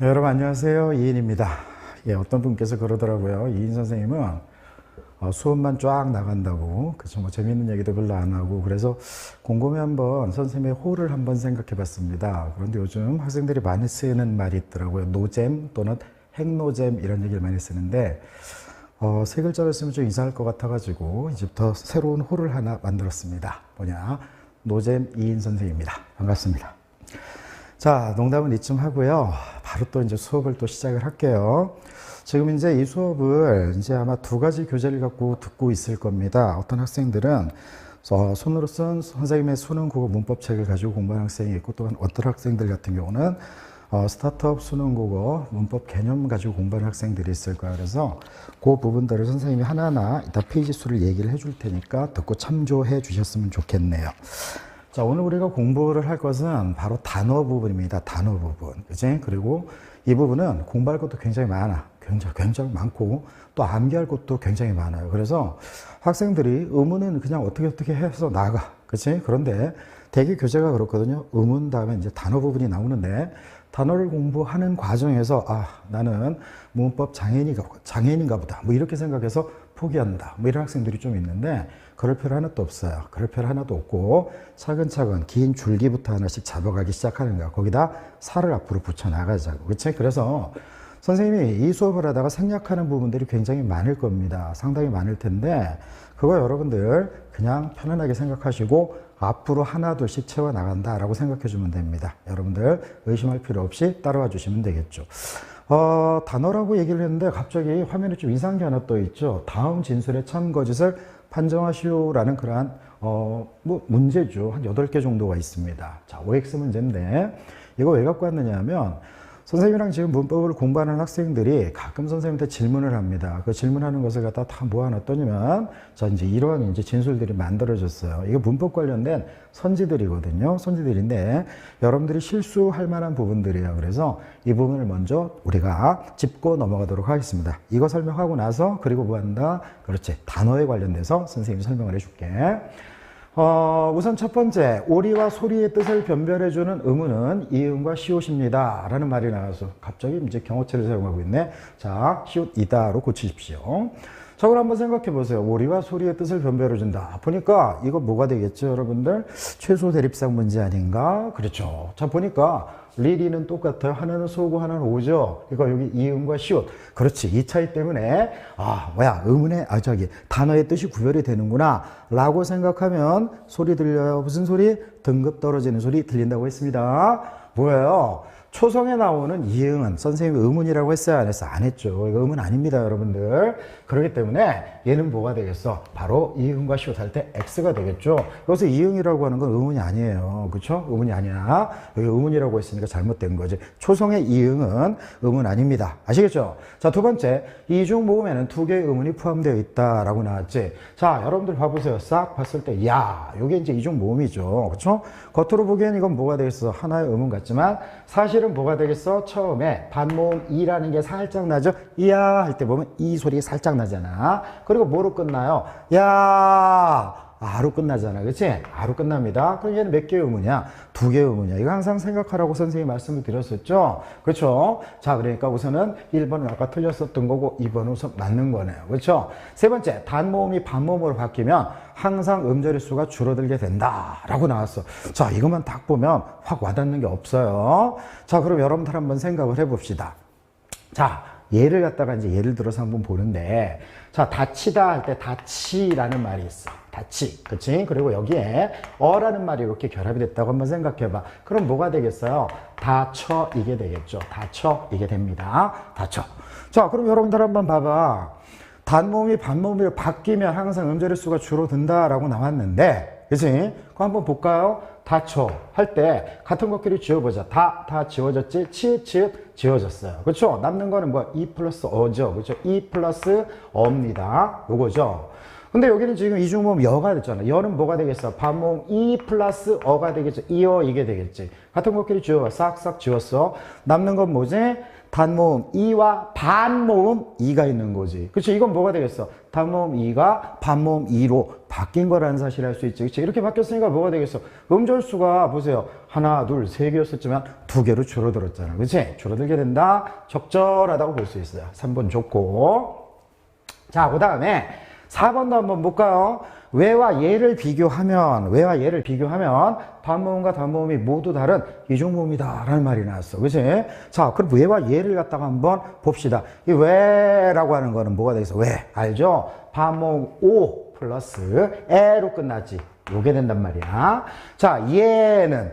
네, 여러분 안녕하세요. 이인입니다. 예, 어떤 분께서 그러더라고요. 이인 선생님은 수업만 쫙 나간다고, 그쵸, 뭐 재미있는 얘기도 별로 안 하고, 그래서 곰곰이 한번 선생님의 호를 한번 생각해 봤습니다. 그런데 요즘 학생들이 많이 쓰는 말이 있더라고요. 노잼 또는 핵노잼 이런 얘기를 많이 쓰는데, 세 글자를 쓰면 좀 이상할 것 같아가지고 이제부터 새로운 호를 하나 만들었습니다. 뭐냐? 노잼 이인 선생입니다. 반갑습니다. 자, 농담은 이쯤 하고요. 바로 또 이제 수업을 또 시작을 할게요. 지금 이제 이 수업을 이제 아마 두 가지 교재를 갖고 듣고 있을 겁니다. 어떤 학생들은 손으로 쓴 선생님의 수능 국어 문법 책을 가지고 공부하는 학생이 있고, 또한 어떤 학생들 같은 경우는 스타트업 수능 국어 문법 개념 가지고 공부하는 학생들이 있을 거예요. 그래서 그 부분들을 선생님이 하나하나 이따 페이지 수를 얘기를 해줄 테니까 듣고 참조해 주셨으면 좋겠네요. 자, 오늘 우리가 공부를 할 것은 바로 단어 부분입니다. 단어 부분. 그치? 그리고 이 부분은 공부할 것도 굉장히 많아. 굉장히 많고, 또 암기할 것도 굉장히 많아요. 그래서 학생들이 의문은 그냥 어떻게 해서 나가. 그치? 그런데 대개 교재가 그렇거든요. 의문 다음에 이제 단어 부분이 나오는데, 단어를 공부하는 과정에서, 나는 문법 장애인인가 보다. 뭐 이렇게 생각해서 포기한다. 뭐 이런 학생들이 좀 있는데, 그럴 필요 하나도 없어요. 그럴 필요 하나도 없고, 차근차근 긴 줄기부터 하나씩 잡아가기 시작하는 거야. 거기다 살을 앞으로 붙여 나가자고. 그치? 그래서 선생님이 이 수업을 하다가 생략하는 부분들이 굉장히 많을 겁니다. 상당히 많을 텐데, 그거 여러분들 그냥 편안하게 생각하시고 앞으로 하나둘씩 채워 나간다라고 생각해 주면 됩니다. 여러분들 의심할 필요 없이 따라와 주시면 되겠죠. 단어라고 얘기를 했는데 갑자기 화면에 좀 이상한 게 하나 떠 있죠. 다음 진술의 참 거짓을 판정하시오라는 그러한 문제죠. 한 8개 정도가 있습니다. 자, OX 문제인데 이거 왜 갖고 왔느냐 하면, 선생님이랑 지금 문법을 공부하는 학생들이 가끔 선생님한테 질문을 합니다. 그 질문하는 것을 갖다 다 모아놨더니만, 자, 이제 이런 이제 진술들이 만들어졌어요. 이거 문법 관련된 선지들이거든요. 선지들인데, 여러분들이 실수할 만한 부분들이에요. 그래서 이 부분을 먼저 우리가 짚고 넘어가도록 하겠습니다. 이거 설명하고 나서, 그리고 뭐 한다? 그렇지. 단어에 관련돼서 선생님이 설명을 해줄게. 우선 첫 번째, 오리와 소리의 뜻을 변별해주는 의문은 이응과 시옷입니다. 라는 말이 나와서 갑자기 이제 경어체를 사용하고 있네. 자, 시옷이다로 고치십시오. 자, 그럼 한번 생각해 보세요. 오리와 소리의 뜻을 변별해준다. 보니까 이거 뭐가 되겠죠, 여러분들? 최소 대립상 문제 아닌가? 그렇죠. 자, 보니까 리리는 똑같아요. 하나는 소고 하나는 오죠. 이거 여기 이응과 시옷. 그렇지. 이 차이 때문에 의문의 단어의 뜻이 구별이 되는구나 라고 생각하면 소리 들려요. 무슨 소리? 등급 떨어지는 소리 들린다고 했습니다. 뭐예요? 초성에 나오는 이응은 선생님이 의문이라고 했어요, 안 했어? 안 했죠. 이거 의문 아닙니다, 여러분들. 그렇기 때문에 얘는 뭐가 되겠어? 바로 이응과 시옷 할 때 X가 되겠죠. 여기서 이응이라고 하는 건 의문이 아니에요. 그렇죠? 의문이 아니야. 여기 의문이라고 했으니까 잘못된 거지. 초성의 이응은 의문 아닙니다. 아시겠죠? 자, 두 번째, 이중 모음에는 두 개의 의문이 포함되어 있다라고 나왔지. 자, 여러분들 봐보세요. 싹 봤을 때, 요게 이제 이중 모음이죠. 그렇죠? 겉으로 보기엔 이건 뭐가 되겠어? 하나의 의문 같지만 사실은 뭐가 되겠어? 처음에 반모음 이라는 게 살짝 나죠? 이야 할 때 보면 이 소리가 살짝 나잖아. 그리고 뭐로 끝나요? 아로 끝나잖아. 그치? 아로 끝납니다. 그럼 얘는 몇 개의 의문이야? 2개의 의문이야. 이거 항상 생각하라고 선생님이 말씀을 드렸었죠? 그렇죠? 자, 그러니까 우선은 1번은 아까 틀렸었던 거고 2번은 우선 맞는 거네요. 그렇죠? 세 번째, 단모음이 반모음으로 바뀌면 항상 음절일수가 줄어들게 된다라고 나왔어. 자, 이것만 딱 보면 확 와닿는 게 없어요. 자, 그럼 여러분들 한번 생각을 해봅시다. 자, 예를 갖다가 이제 예를 들어서 한번 보는데, 자, 다치다 할 때 다치라는 말이 있어. 다치. 그치? 그리고 여기에 어라는 말이 이렇게 결합이 됐다고 한번 생각해봐. 그럼 뭐가 되겠어요? 다쳐 이게 되겠죠. 다쳐 이게 됩니다. 다쳐. 자, 그럼 여러분들 한번 봐봐. 단모음이 반모음으로 바뀌면 항상 음절일수가 줄어든다라고 나왔는데, 그치? 그거 한번 볼까요? 다쳐 할 때 같은 것끼리 지워보자. 다 지워졌지? 치읓 지워졌어요. 그렇죠? 남는 거는 뭐 이 플러스 어죠. 그렇죠? 이 플러스 어입니다. 요거죠. 근데 여기는 지금 이중모음 여가 됐잖아. 여는 뭐가 되겠어? 반모음 이 플러스 어가 되겠죠. 이어 이게 되겠지. 같은 것끼리 지워. 싹싹 지웠어. 남는 건 뭐지? 단모음 이와 반모음 이가 있는 거지. 그치? 이건 뭐가 되겠어? 단모음 이가 반모음 이로 바뀐 거라는 사실을 알 수 있지. 그치? 이렇게 바뀌었으니까 뭐가 되겠어? 음절수가 보세요. 하나, 둘, 세 개였었지만 두 개로 줄어들었잖아. 그치? 줄어들게 된다. 적절하다고 볼 수 있어요. 3번 좋고. 자, 그 다음에 4번도 한번 볼까요? 외와 예를 비교하면 반모음과 단모음이 모두 다른 이중모음이다 라는 말이 나왔어. 그치? 자, 그럼 외와 예를 갖다가 한번 봅시다. 이 외라고 하는 거는 뭐가 되겠어? 외. 알죠? 반모음 오 플러스 에로 끝나지. 요게 된단 말이야. 자, 얘는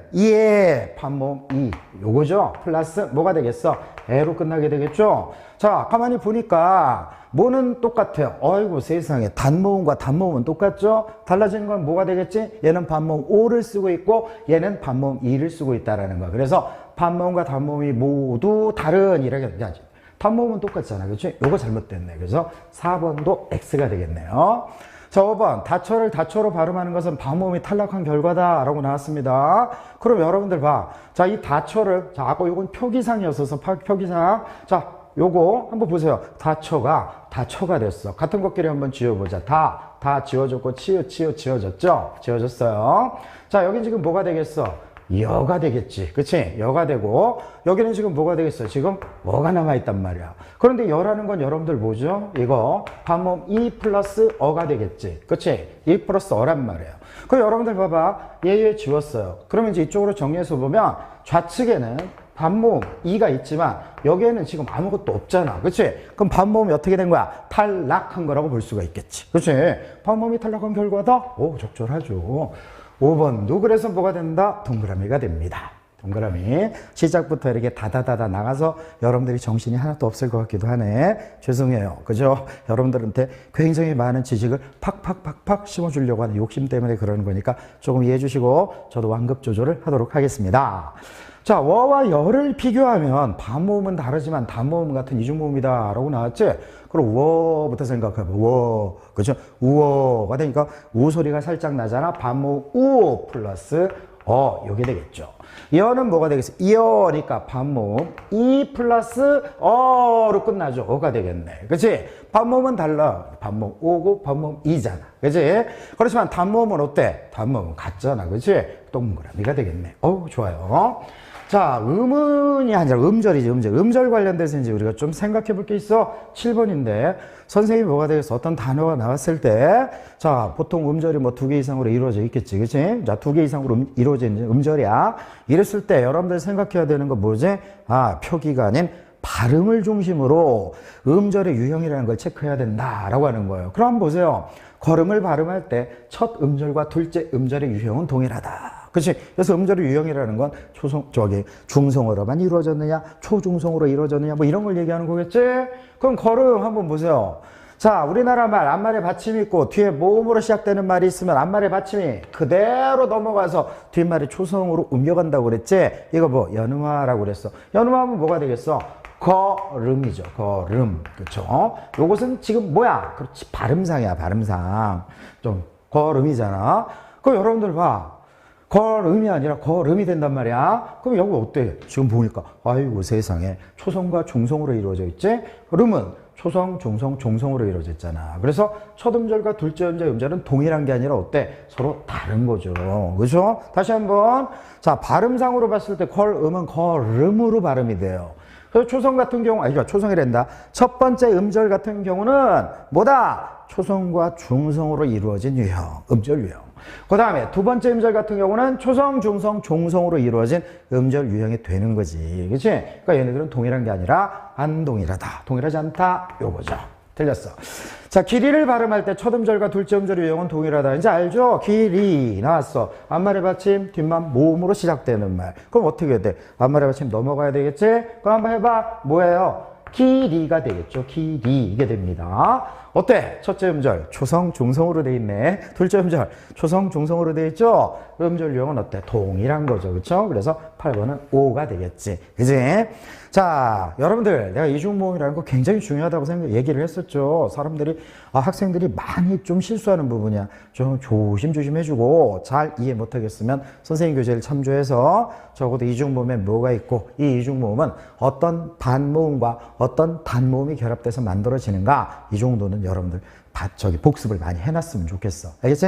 반모음 이 요거죠? 플러스 뭐가 되겠어? 에로 끝나게 되겠죠? 자, 가만히 보니까 뭐는 똑같아요. 어이구 세상에, 단모음과 단모음은 똑같죠? 달라지는 건 뭐가 되겠지? 얘는 반모음 오를 쓰고 있고 얘는 반모음 이를 쓰고 있다라는 거야. 그래서 반모음과 단모음이 모두 다른 이라게 되지. 단모음은 똑같잖아. 그렇지? 요거 잘못됐네. 그래서 4번도 X가 되겠네요. 자, 5번. 다처를 다처로 발음하는 것은 반모음이 탈락한 결과다라고 나왔습니다. 그럼 여러분들 봐. 자, 이 다처를, 자, 아까 요건 표기상이었어서 표기상. 자, 요거 한번 보세요. 다처가 됐어. 같은 것끼리 한번 지워보자. 다 지워졌고 지워졌죠? 지워졌어요. 자, 여긴 지금 뭐가 되겠어? 여가 되겠지. 그치? 여가 되고 여기는 지금 뭐가 되겠어? 지금 어가 남아있단 말이야. 그런데 여라는 건 여러분들 뭐죠? 이거 반모음 이 플러스 어가 되겠지. 그치? 이 플러스 어란 말이에요. 그럼 여러분들 봐봐. 얘 지웠어요. 그러면 이제 이쪽으로 정리해서 보면 좌측에는 반모음 이가 있지만 여기에는 지금 아무것도 없잖아. 그치? 그럼 반모음이 어떻게 된 거야? 탈락한 거라고 볼 수가 있겠지. 그치? 반모음이 탈락한 결과다? 오, 적절하죠. 5번도 그래서 뭐가 된다? 동그라미가 됩니다. 동그라미. 시작부터 이렇게 다다다다 나가서 여러분들이 정신이 하나도 없을 것 같기도 하네. 죄송해요. 그죠? 여러분들한테 굉장히 많은 지식을 팍팍팍팍 심어주려고 하는 욕심 때문에 그러는 거니까 조금 이해해 주시고 저도 완급 조절을 하도록 하겠습니다. 자, 워와 여를 비교하면 반모음은 다르지만 단모음 같은 이중모음이다 라고 나왔지? 그럼 워부터 생각해봐. 워. 그죠? 우어가 되니까 우 소리가 살짝 나잖아. 반모음 우 플러스 어. 요게 되겠죠. 여는 뭐가 되겠어? 이어니까 반모음 이 플러스 어로 끝나죠. 어가 되겠네. 그치? 반모음은 달라. 반모음 오고 반모음 이잖아. 그치? 그렇지만 단모음은 어때? 단모음은 같잖아. 그치? 동그라미가 되겠네. 어우, 좋아요. 자, 음은이 아니라 음절이지, 음절. 음절 관련돼서 이제 우리가 좀 생각해 볼 게 있어. 7번인데, 선생님이 뭐가 되겠어? 어떤 단어가 나왔을 때, 자, 보통 음절이 뭐 2개 이상으로 이루어져 있겠지, 그치? 자, 2개 이상으로 이루어진 음절이야. 이랬을 때 여러분들 생각해야 되는 건 뭐지? 아, 표기가 아닌 발음을 중심으로 음절의 유형이라는 걸 체크해야 된다라고 하는 거예요. 그럼 한번 보세요. 걸음을 발음할 때 첫 음절과 둘째 음절의 유형은 동일하다. 그치? 그래서 음절의 유형이라는 건 중성어로만 이루어졌느냐, 초중성으로 이루어졌느냐, 뭐 이런 걸 얘기하는 거겠지? 그럼 걸음 한번 보세요. 자, 우리나라 말, 앞말에 받침이 있고, 뒤에 모음으로 시작되는 말이 있으면 앞말에 받침이 그대로 넘어가서 뒷말이 초성으로 옮겨간다고 그랬지? 이거 뭐, 연음화라고 그랬어. 연음화하면 뭐가 되겠어? 걸음이죠. 걸음. 그쵸? 요것은 지금 뭐야? 그렇지. 발음상이야, 발음상. 좀, 걸음이잖아. 그럼 여러분들 봐. 걸음이 아니라 걸음이 된단 말이야. 그럼 여기 어때? 지금 보니까 아이고 세상에 초성과 중성으로 이루어져 있지? 음은 초성, 중성, 종성으로 이루어져 있잖아. 그래서 첫 음절과 둘째 음절은 동일한 게 아니라 어때? 서로 다른 거죠. 그죠? 다시 한번. 자, 발음상으로 봤을 때 걸음은 걸음으로 발음이 돼요. 그래서 초성 같은 경우, 그러니까 초성이란다. 첫 번째 음절 같은 경우는 뭐다? 초성과 중성으로 이루어진 유형, 음절 유형. 그 다음에 두 번째 음절 같은 경우는 초성, 중성, 종성으로 이루어진 음절 유형이 되는 거지. 그치? 그러니까 얘네들은 동일한 게 아니라 안 동일하다. 동일하지 않다. 요거죠. 틀렸어. 자, 길이를 발음할 때 첫 음절과 둘째 음절의 유형은 동일하다. 이제 알죠? 길이 나왔어. 앞말의 받침, 뒷말 모음으로 시작되는 말. 그럼 어떻게 해야 돼? 앞말의 받침 넘어가야 되겠지? 그럼 한번 해봐. 뭐예요? 길이가 되겠죠. 길이 이게 됩니다. 어때? 첫째 음절 초성 중성으로 돼 있네. 둘째 음절 초성 중성으로 돼 있죠. 음절 유형은 어때? 동일한 거죠. 그렇죠? 그래서 8번은 5가 되겠지. 그지? 자, 여러분들 내가 이중모음이라는 거 굉장히 중요하다고 얘기를 했었죠. 사람들이 학생들이 많이 좀 실수하는 부분이야. 좀 조심조심 해주고 잘 이해 못하겠으면 선생님 교재를 참조해서 적어도 이중모음에 뭐가 있고 이 이중모음은 어떤 반모음과 어떤 단모음이 결합돼서 만들어지는가 이 정도는 여러분들 복습을 많이 해놨으면 좋겠어. 알겠지?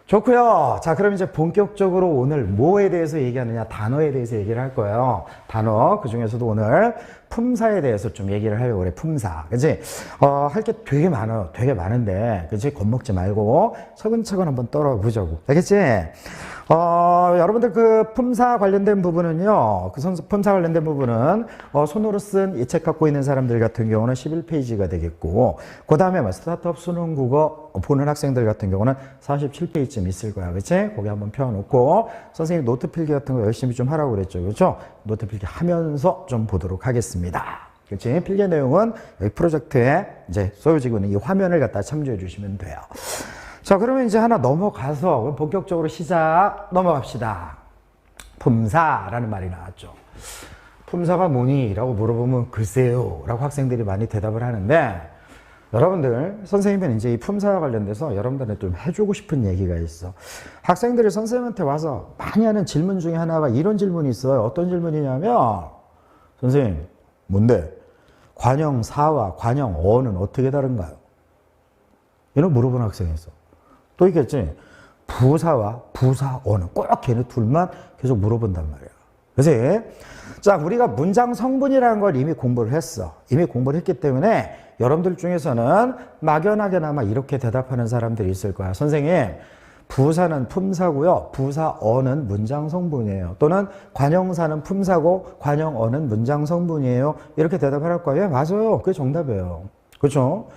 좋고요. 자, 그럼 이제 본격적으로 오늘 뭐에 대해서 얘기하느냐? 단어에 대해서 얘기를 할 거예요. 단어, 그 중에서도 오늘 품사에 대해서 좀 얘기를 하려고 그래. 품사. 그치? 할 게 되게 많아. 되게 많은데, 그치? 겁먹지 말고 차근차근 한번 떨어보자고. 알겠지? 여러분들 그 품사 관련된 부분은요, 품사 관련된 부분은, 손으로 쓴 이 책 갖고 있는 사람들 같은 경우는 11페이지가 되겠고, 그 다음에 스타트업 수능 국어 보는 학생들 같은 경우는 47페이지쯤 있을 거야. 그치? 거기 한번 펴놓고, 선생님 노트 필기 같은 거 열심히 좀 하라고 그랬죠. 그렇죠? 노트 필기 하면서 좀 보도록 하겠습니다. 그치? 필기 내용은 여기 프로젝트에 이제 쏘여지고 있는 이 화면을 갖다 참조해 주시면 돼요. 자, 그러면 이제 하나 넘어가서 본격적으로 넘어갑시다. 품사라는 말이 나왔죠. 품사가 뭐니? 라고 물어보면 글쎄요. 라고 학생들이 많이 대답을 하는데 여러분들, 선생님은 이제 이 품사와 관련돼서 여러분들한테 좀 해주고 싶은 얘기가 있어. 학생들이 선생님한테 와서 많이 하는 질문 중에 하나가 이런 질문이 있어요. 어떤 질문이냐면 선생님, 뭔데? 관형사와 관형어는 어떻게 다른가요? 이런 물어보는 학생이 있어. 또 있겠지. 부사와 부사어는 꼭 걔네 둘만 계속 물어본단 말이야. 그치? 자, 우리가 문장 성분이라는 걸 이미 공부를 했어. 이미 공부를 했기 때문에 여러분들 중에서는 막연하게나마 이렇게 대답하는 사람들이 있을 거야. 선생님, 부사는 품사고요. 부사어는 문장 성분이에요. 또는 관형사는 품사고 관형어는 문장 성분이에요. 이렇게 대답을 할 거예요. 맞아요. 그게 정답이에요. 그렇죠?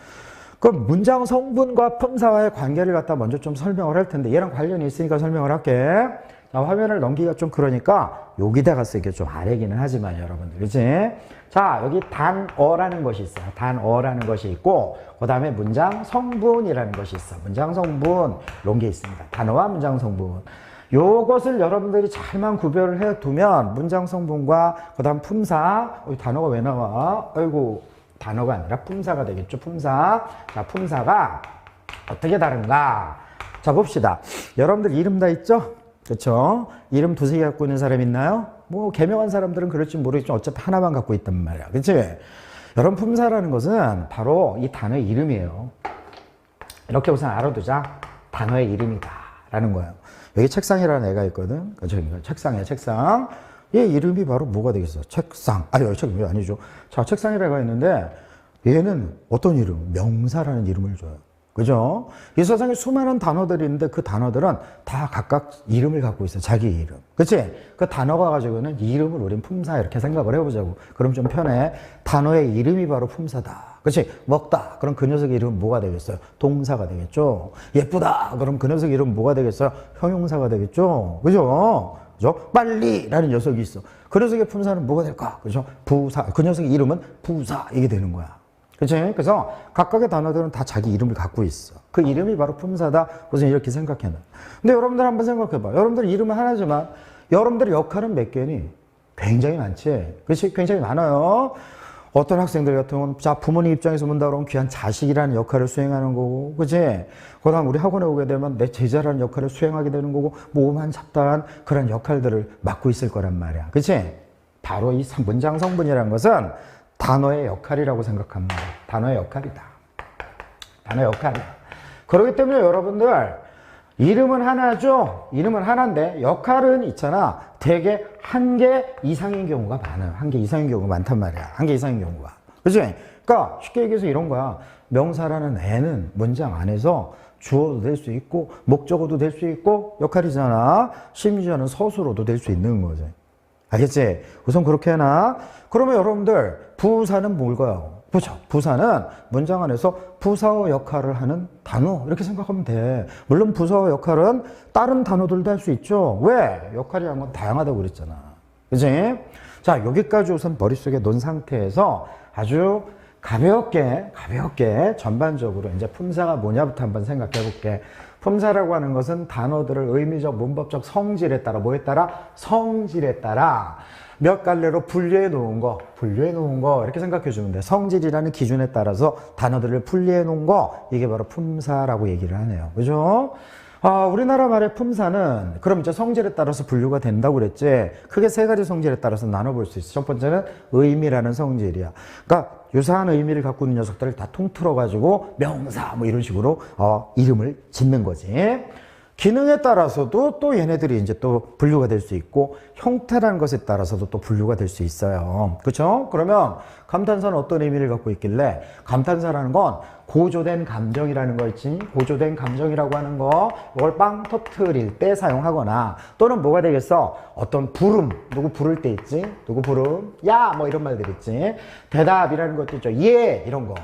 그럼 문장 성분과 품사와의 관계를 갖다 먼저 좀 설명을 할 텐데 얘랑 관련이 있으니까 설명을 할게. 자, 화면을 넘기기가 좀 그러니까 여기다가 쓰기 좀 아래기는 하지만 여러분들, 그치? 자, 여기 단어라는 것이 있어요. 단어라는 것이 있고 그 다음에 문장 성분이라는 것이 있어. 문장 성분 이런 게 있습니다. 단어와 문장 성분. 요것을 여러분들이 잘만 구별을 해두면 문장 성분과 그 다음 품사, 단어가 왜 나와? 아이고, 단어가 아니라 품사가 되겠죠. 품사. 자, 품사가 어떻게 다른가? 자, 봅시다. 여러분들 이름 다 있죠? 그렇죠? 이름 두세 개 갖고 있는 사람 있나요? 뭐 개명한 사람들은 그럴지 모르겠지만 어차피 하나만 갖고 있단 말이야. 그치? 여러분, 품사라는 것은 바로 이 단어의 이름이에요. 이렇게 우선 알아두자. 단어의 이름이다 라는 거예요. 여기 책상이라는 애가 있거든. 그렇죠? 책상이야, 책상. 얘 이름이 바로 뭐가 되겠어? 책상. 여기 책이 아니죠. 자, 책상이라는 애가 있는데 얘는 어떤 이름? 명사라는 이름을 줘요. 그죠? 이 세상에 수많은 단어들이 있는데 그 단어들은 다 각각 이름을 갖고 있어. 자기 이름. 그치? 그 단어가 가지고 있는 이름을 우린 품사 이렇게 생각을 해보자고. 그럼 좀 편해. 단어의 이름이 바로 품사다. 그치? 먹다. 그럼 그 녀석의 이름은 뭐가 되겠어요? 동사가 되겠죠? 예쁘다. 그럼 그 녀석의 이름은 뭐가 되겠어요? 형용사가 되겠죠? 그죠? 그죠? 빨리라는 녀석이 있어. 그 녀석의 품사는 뭐가 될까? 그죠? 부사. 그 녀석의 이름은 부사. 이게 되는 거야. 그치? 그래서 각각의 단어들은 다 자기 이름을 갖고 있어. 그 이름이 바로 품사다. 우선 이렇게 생각해 놔. 근데 여러분들 한번 생각해 봐. 여러분들 이름은 하나지만 여러분들의 역할은 몇 개니? 굉장히 많지. 그치? 굉장히 많아요. 어떤 학생들 같은 경우는 자, 부모님 입장에서 본다 그러면 귀한 자식이라는 역할을 수행하는 거고, 그치? 그 다음 우리 학원에 오게 되면 내 제자라는 역할을 수행하게 되는 거고, 모험한 잡다한 그런 역할들을 맡고 있을 거란 말이야. 그치? 바로 이 문장 성분이라는 것은 단어의 역할이라고 생각합니다. 단어의 역할이다. 단어의 역할이다. 그렇기 때문에 여러분들 이름은 하나죠. 이름은 하나인데 역할은 있잖아. 되게 한 개 이상인 경우가 많아요. 한 개 이상인 경우가 많단 말이야. 한 개 이상인 경우가. 그치? 그러니까 쉽게 얘기해서 이런 거야. 명사라는 애는 문장 안에서 주어도 될 수 있고 목적어도 될 수 있고 역할이잖아. 심지어는 서술어도 될 수 있는 거지. 알겠지? 우선 그렇게 해놔. 그러면 여러분들 부사는 뭘까요? 그렇죠. 부사는 문장 안에서 부사어 역할을 하는 단어 이렇게 생각하면 돼. 물론 부사어 역할은 다른 단어들도 할 수 있죠. 왜? 역할이라는 건 다양하다고 그랬잖아. 그치? 자, 여기까지 우선 머릿속에 놓은 상태에서 아주 가볍게 전반적으로 이제 품사가 뭐냐부터 한번 생각해 볼게. 품사라고 하는 것은 단어들을 의미적, 문법적 성질에 따라 뭐에 따라? 성질에 따라 몇 갈래로 분류해 놓은 거 이렇게 생각해 주면 돼. 성질이라는 기준에 따라서 단어들을 분류해 놓은 거, 이게 바로 품사라고 얘기를 하네요. 그죠? 우리나라 말의 품사는 그럼 이제 성질에 따라서 분류가 된다고 그랬지. 크게 세 가지 성질에 따라서 나눠볼 수 있어. 첫 번째는 의미라는 성질이야. 그러니까 유사한 의미를 갖고 있는 녀석들을 다 통틀어 가지고 명사 뭐 이런 식으로 이름을 짓는 거지. 기능에 따라서도 또 얘네들이 이제 또 분류가 될 수 있고, 형태라는 것에 따라서도 또 분류가 될 수 있어요. 그렇죠? 그러면 감탄사는 어떤 의미를 갖고 있길래? 감탄사라는 건 고조된 감정이라는 거 있지? 고조된 감정이라고 하는 거, 이걸 빵 터트릴 때 사용하거나, 또는 뭐가 되겠어? 어떤 부름, 누구 부를 때 있지? 누구 부름? 야! 뭐 이런 말들 있지? 대답이라는 것도 있죠. 예! 이런 거.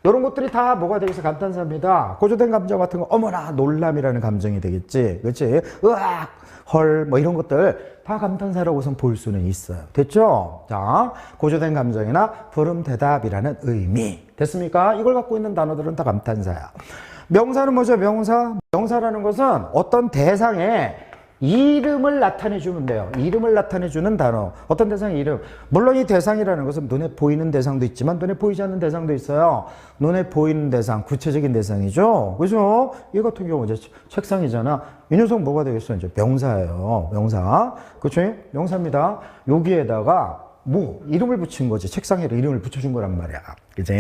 이런 것들이 다 뭐가 되겠어? 감탄사입니다. 고조된 감정 같은 거, 어머나, 놀람이라는 감정이 되겠지. 그렇지? 으악, 헐, 뭐 이런 것들 다 감탄사라고 우선 볼 수는 있어요. 됐죠? 자, 고조된 감정이나 부름, 대답이라는 의미. 됐습니까? 이걸 갖고 있는 단어들은 다 감탄사야. 명사는 뭐죠? 명사? 명사라는 것은 어떤 대상에 이름을 나타내주면 돼요. 이름을 나타내주는 단어. 어떤 대상의 이름. 물론 이 대상이라는 것은 눈에 보이는 대상도 있지만 눈에 보이지 않는 대상도 있어요. 눈에 보이는 대상, 구체적인 대상이죠. 그죠? 이 같은 경우 이제 책상이잖아. 이 녀석 뭐가 되겠어? 이제 명사예요. 명사. 그쵸? 명사입니다. 여기에다가 뭐 이름을 붙인 거지. 책상에 이름을 붙여준 거란 말이야. 그치?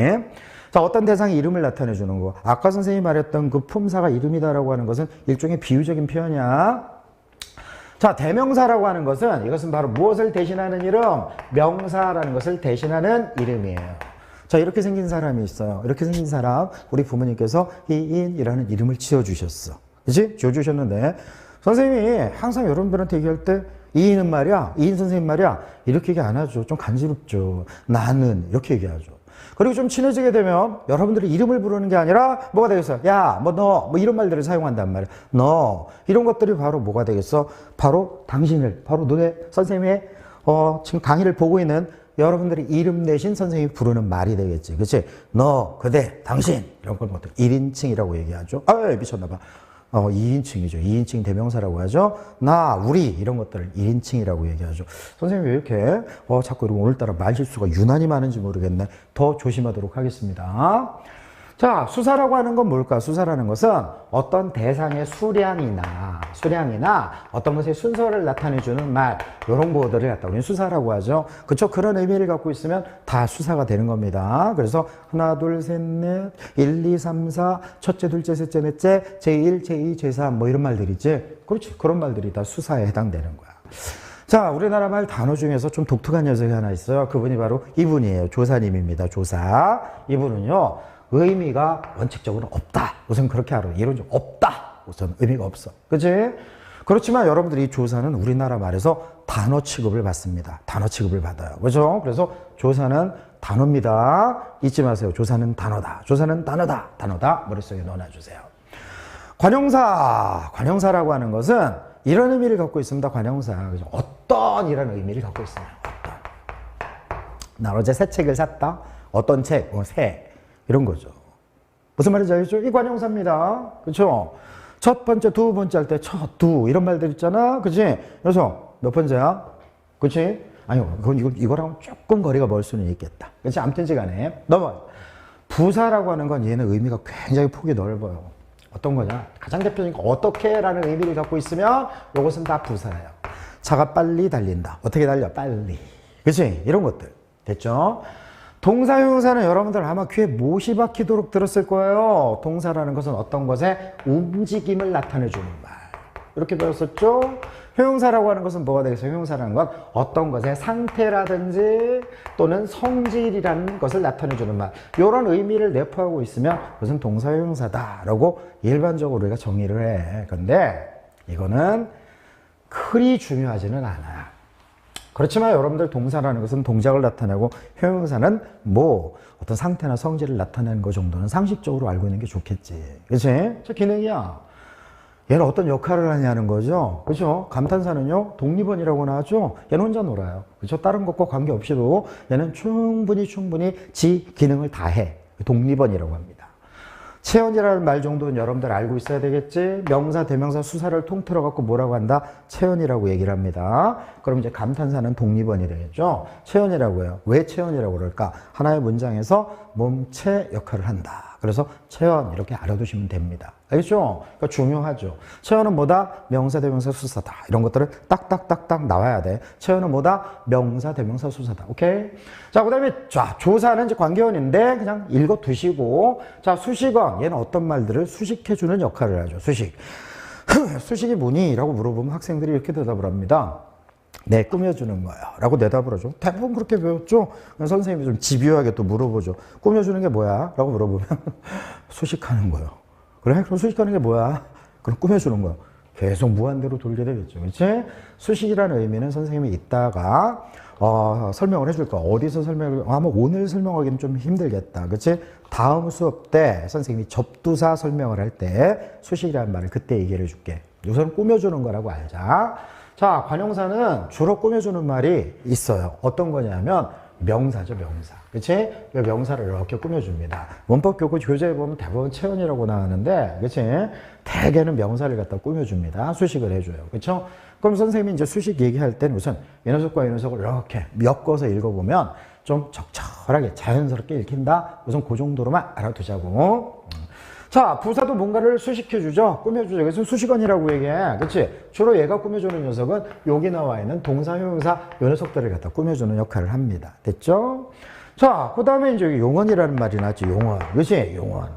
자, 어떤 대상의 이름을 나타내주는 거. 아까 선생님이 말했던 그 품사가 이름이다라고 하는 것은 일종의 비유적인 표현이야. 자, 대명사라고 하는 것은 이것은 바로 무엇을 대신하는 이름? 명사라는 것을 대신하는 이름이에요. 자, 이렇게 생긴 사람이 있어요. 이렇게 생긴 사람, 우리 부모님께서 희인이라는 이름을 지어주셨어. 그치? 지어주셨는데, 선생님이 항상 여러분들한테 얘기할 때, 이인은 말이야, 이인 선생님 말이야, 이렇게 얘기 안 하죠. 좀 간지럽죠. 나는, 이렇게 얘기하죠. 그리고 좀 친해지게 되면 여러분들이 이름을 부르는 게 아니라 뭐가 되겠어? 야, 뭐 너, 뭐 이런 말들을 사용한단 말이야. 너, 이런 것들이 바로 뭐가 되겠어? 바로 당신을, 바로 너네 선생님의 지금 강의를 보고 있는 여러분들이 이름 대신 선생님이 부르는 말이 되겠지. 그치? 너, 그대, 당신 이런 걸 보통 1인칭이라고 얘기하죠. 미쳤나 봐. 2인칭이죠. 2인칭 대명사라고 하죠. 나, 우리 이런 것들을 1인칭이라고 얘기하죠. 선생님 왜 이렇게 자꾸 이러고 오늘따라 말실수가 유난히 많은지 모르겠네. 더 조심하도록 하겠습니다. 자, 수사라고 하는 건 뭘까? 수사라는 것은 어떤 대상의 수량이나 어떤 것의 순서를 나타내주는 말, 이런 거들을 갖다 우리는 수사라고 하죠. 그쵸? 그런 의미를 갖고 있으면 다 수사가 되는 겁니다. 그래서 하나, 둘, 셋, 넷, 1, 2, 3, 4, 첫째, 둘째, 셋째, 넷째, 제1, 제2, 제3, 뭐 이런 말들이 있지? 그렇지. 그런 말들이 다 수사에 해당되는 거야. 자, 우리나라 말 단어 중에서 좀 독특한 녀석이 하나 있어요. 그분이 바로 이분이에요. 조사님입니다. 조사. 이분은요, 의미가 원칙적으로 없다. 우선 그렇게 알아. 이론적 없다. 우선 의미가 없어. 그치? 그렇지만 여러분들이 이 조사는 우리나라 말에서 단어 취급을 받습니다. 단어 취급을 받아요. 그죠? 그래서 조사는 단어입니다. 잊지 마세요. 조사는 단어다. 조사는 단어다. 단어다. 머릿속에 넣어놔주세요. 관형사라고 하는 것은 이런 의미를 갖고 있습니다. 관형사. 그죠? 어떤 이라는 의미를 갖고 있어요. 어떤. 나 어제 새 책을 샀다. 어떤 책? 새. 이런 거죠. 무슨 말인지 알겠죠? 이 관형사입니다. 그렇죠? 첫 번째, 두 번째 할 때 첫, 두 이런 말들 있잖아. 그치? 그래서 몇 번째야? 그치? 아니요. 그건 이거랑 조금 거리가 멀 수는 있겠다. 그치? 아무튼지 간에 넘어. 부사라고 하는 건 얘는 의미가 굉장히 폭이 넓어요. 어떤 거냐? 가장 대표적인 거 어떻게라는 의미를 갖고 있으면 이것은 다 부사예요. 차가 빨리 달린다. 어떻게 달려? 빨리. 그치? 이런 것들. 됐죠? 동사, 형용사는 여러분들 아마 귀에 못이 박히도록 들었을 거예요. 동사라는 것은 어떤 것의 움직임을 나타내주는 말. 이렇게 배웠었죠? 형용사라고 하는 것은 뭐가 되겠어요? 형용사라는 건 어떤 것의 상태라든지 또는 성질이라는 것을 나타내주는 말. 이런 의미를 내포하고 있으면 그것은 동사, 형용사다라고 일반적으로 우리가 정의를 해. 근데 이거는 그리 중요하지는 않아요. 그렇지만 여러분들 동사라는 것은 동작을 나타내고 형용사는 뭐 어떤 상태나 성질을 나타내는 것 정도는 상식적으로 알고 있는 게 좋겠지. 그치? 저 기능이야. 얘는 어떤 역할을 하냐는 거죠. 그렇죠? 감탄사는요, 독립원이라고나 하죠. 얘는 혼자 놀아요. 그렇죠? 다른 것과 관계없이도 얘는 충분히 지 기능을 다 해. 독립원이라고 합니다. 체언이라는 말 정도는 여러분들 알고 있어야 되겠지? 명사, 대명사, 수사를 통틀어 갖고 뭐라고 한다? 체언이라고 얘기를 합니다. 그럼 이제 감탄사는 독립원이 되겠죠? 체언이라고 해요. 왜 체언이라고 그럴까? 하나의 문장에서 몸체 역할을 한다. 그래서 체언 이렇게 알아두시면 됩니다. 알겠죠? 그러니까 중요하죠. 체언은 뭐다? 명사, 대명사, 수사다. 이런 것들은 딱딱딱딱 나와야 돼. 체언은 뭐다? 명사, 대명사, 수사다. 오케이? 자, 그 다음에 조사는 이제 관계원인데 그냥 읽어두시고, 자, 수식원. 얘는 어떤 말들을 수식해주는 역할을 하죠. 수식. 수식이 뭐니? 라고 물어보면 학생들이 이렇게 대답을 합니다. 네, 꾸며주는 거야. 라고 대답을 하죠. 대부분 그렇게 배웠죠? 선생님이 좀 집요하게 또 물어보죠. 꾸며주는 게 뭐야? 라고 물어보면 수식하는 거예요. 그래? 그럼 수식하는 게 뭐야? 그럼 꾸며주는 거야. 계속 무한대로 돌게 되겠죠. 그렇지? 수식이라는 의미는 선생님이 이따가 설명을 해줄 거야. 어디서 설명을, 아마 오늘 설명하기는 좀 힘들겠다. 그렇지? 다음 수업 때 선생님이 접두사 설명을 할 때 수식이라는 말을 그때 얘기를 해줄게. 우선 꾸며주는 거라고 알자. 자, 관용사는 주로 꾸며주는 말이 있어요. 어떤 거냐면 명사죠, 명사. 그치? 명사를 이렇게 꾸며줍니다. 문법 교재에 보면 대부분 체언이라고 나오는데, 그치? 대개는 명사를 갖다 꾸며줍니다. 수식을 해줘요. 그쵸? 그럼 선생님이 이제 수식 얘기할 때는 우선 이 녀석과 이 녀석을 이렇게 엮어서 읽어보면 좀 적절하게 자연스럽게 읽힌다. 우선 그 정도로만 알아두자고. 자, 부사도 뭔가를 수식해주죠. 꾸며주죠. 그래서 수식원이라고 얘기해. 그치? 주로 얘가 꾸며주는 녀석은 여기 나와 있는 동사, 형용사, 요 녀석들을 갖다 꾸며주는 역할을 합니다. 됐죠? 자, 그 다음에 이제 용언이라는 말이 나왔지. 용언. 그치? 용언.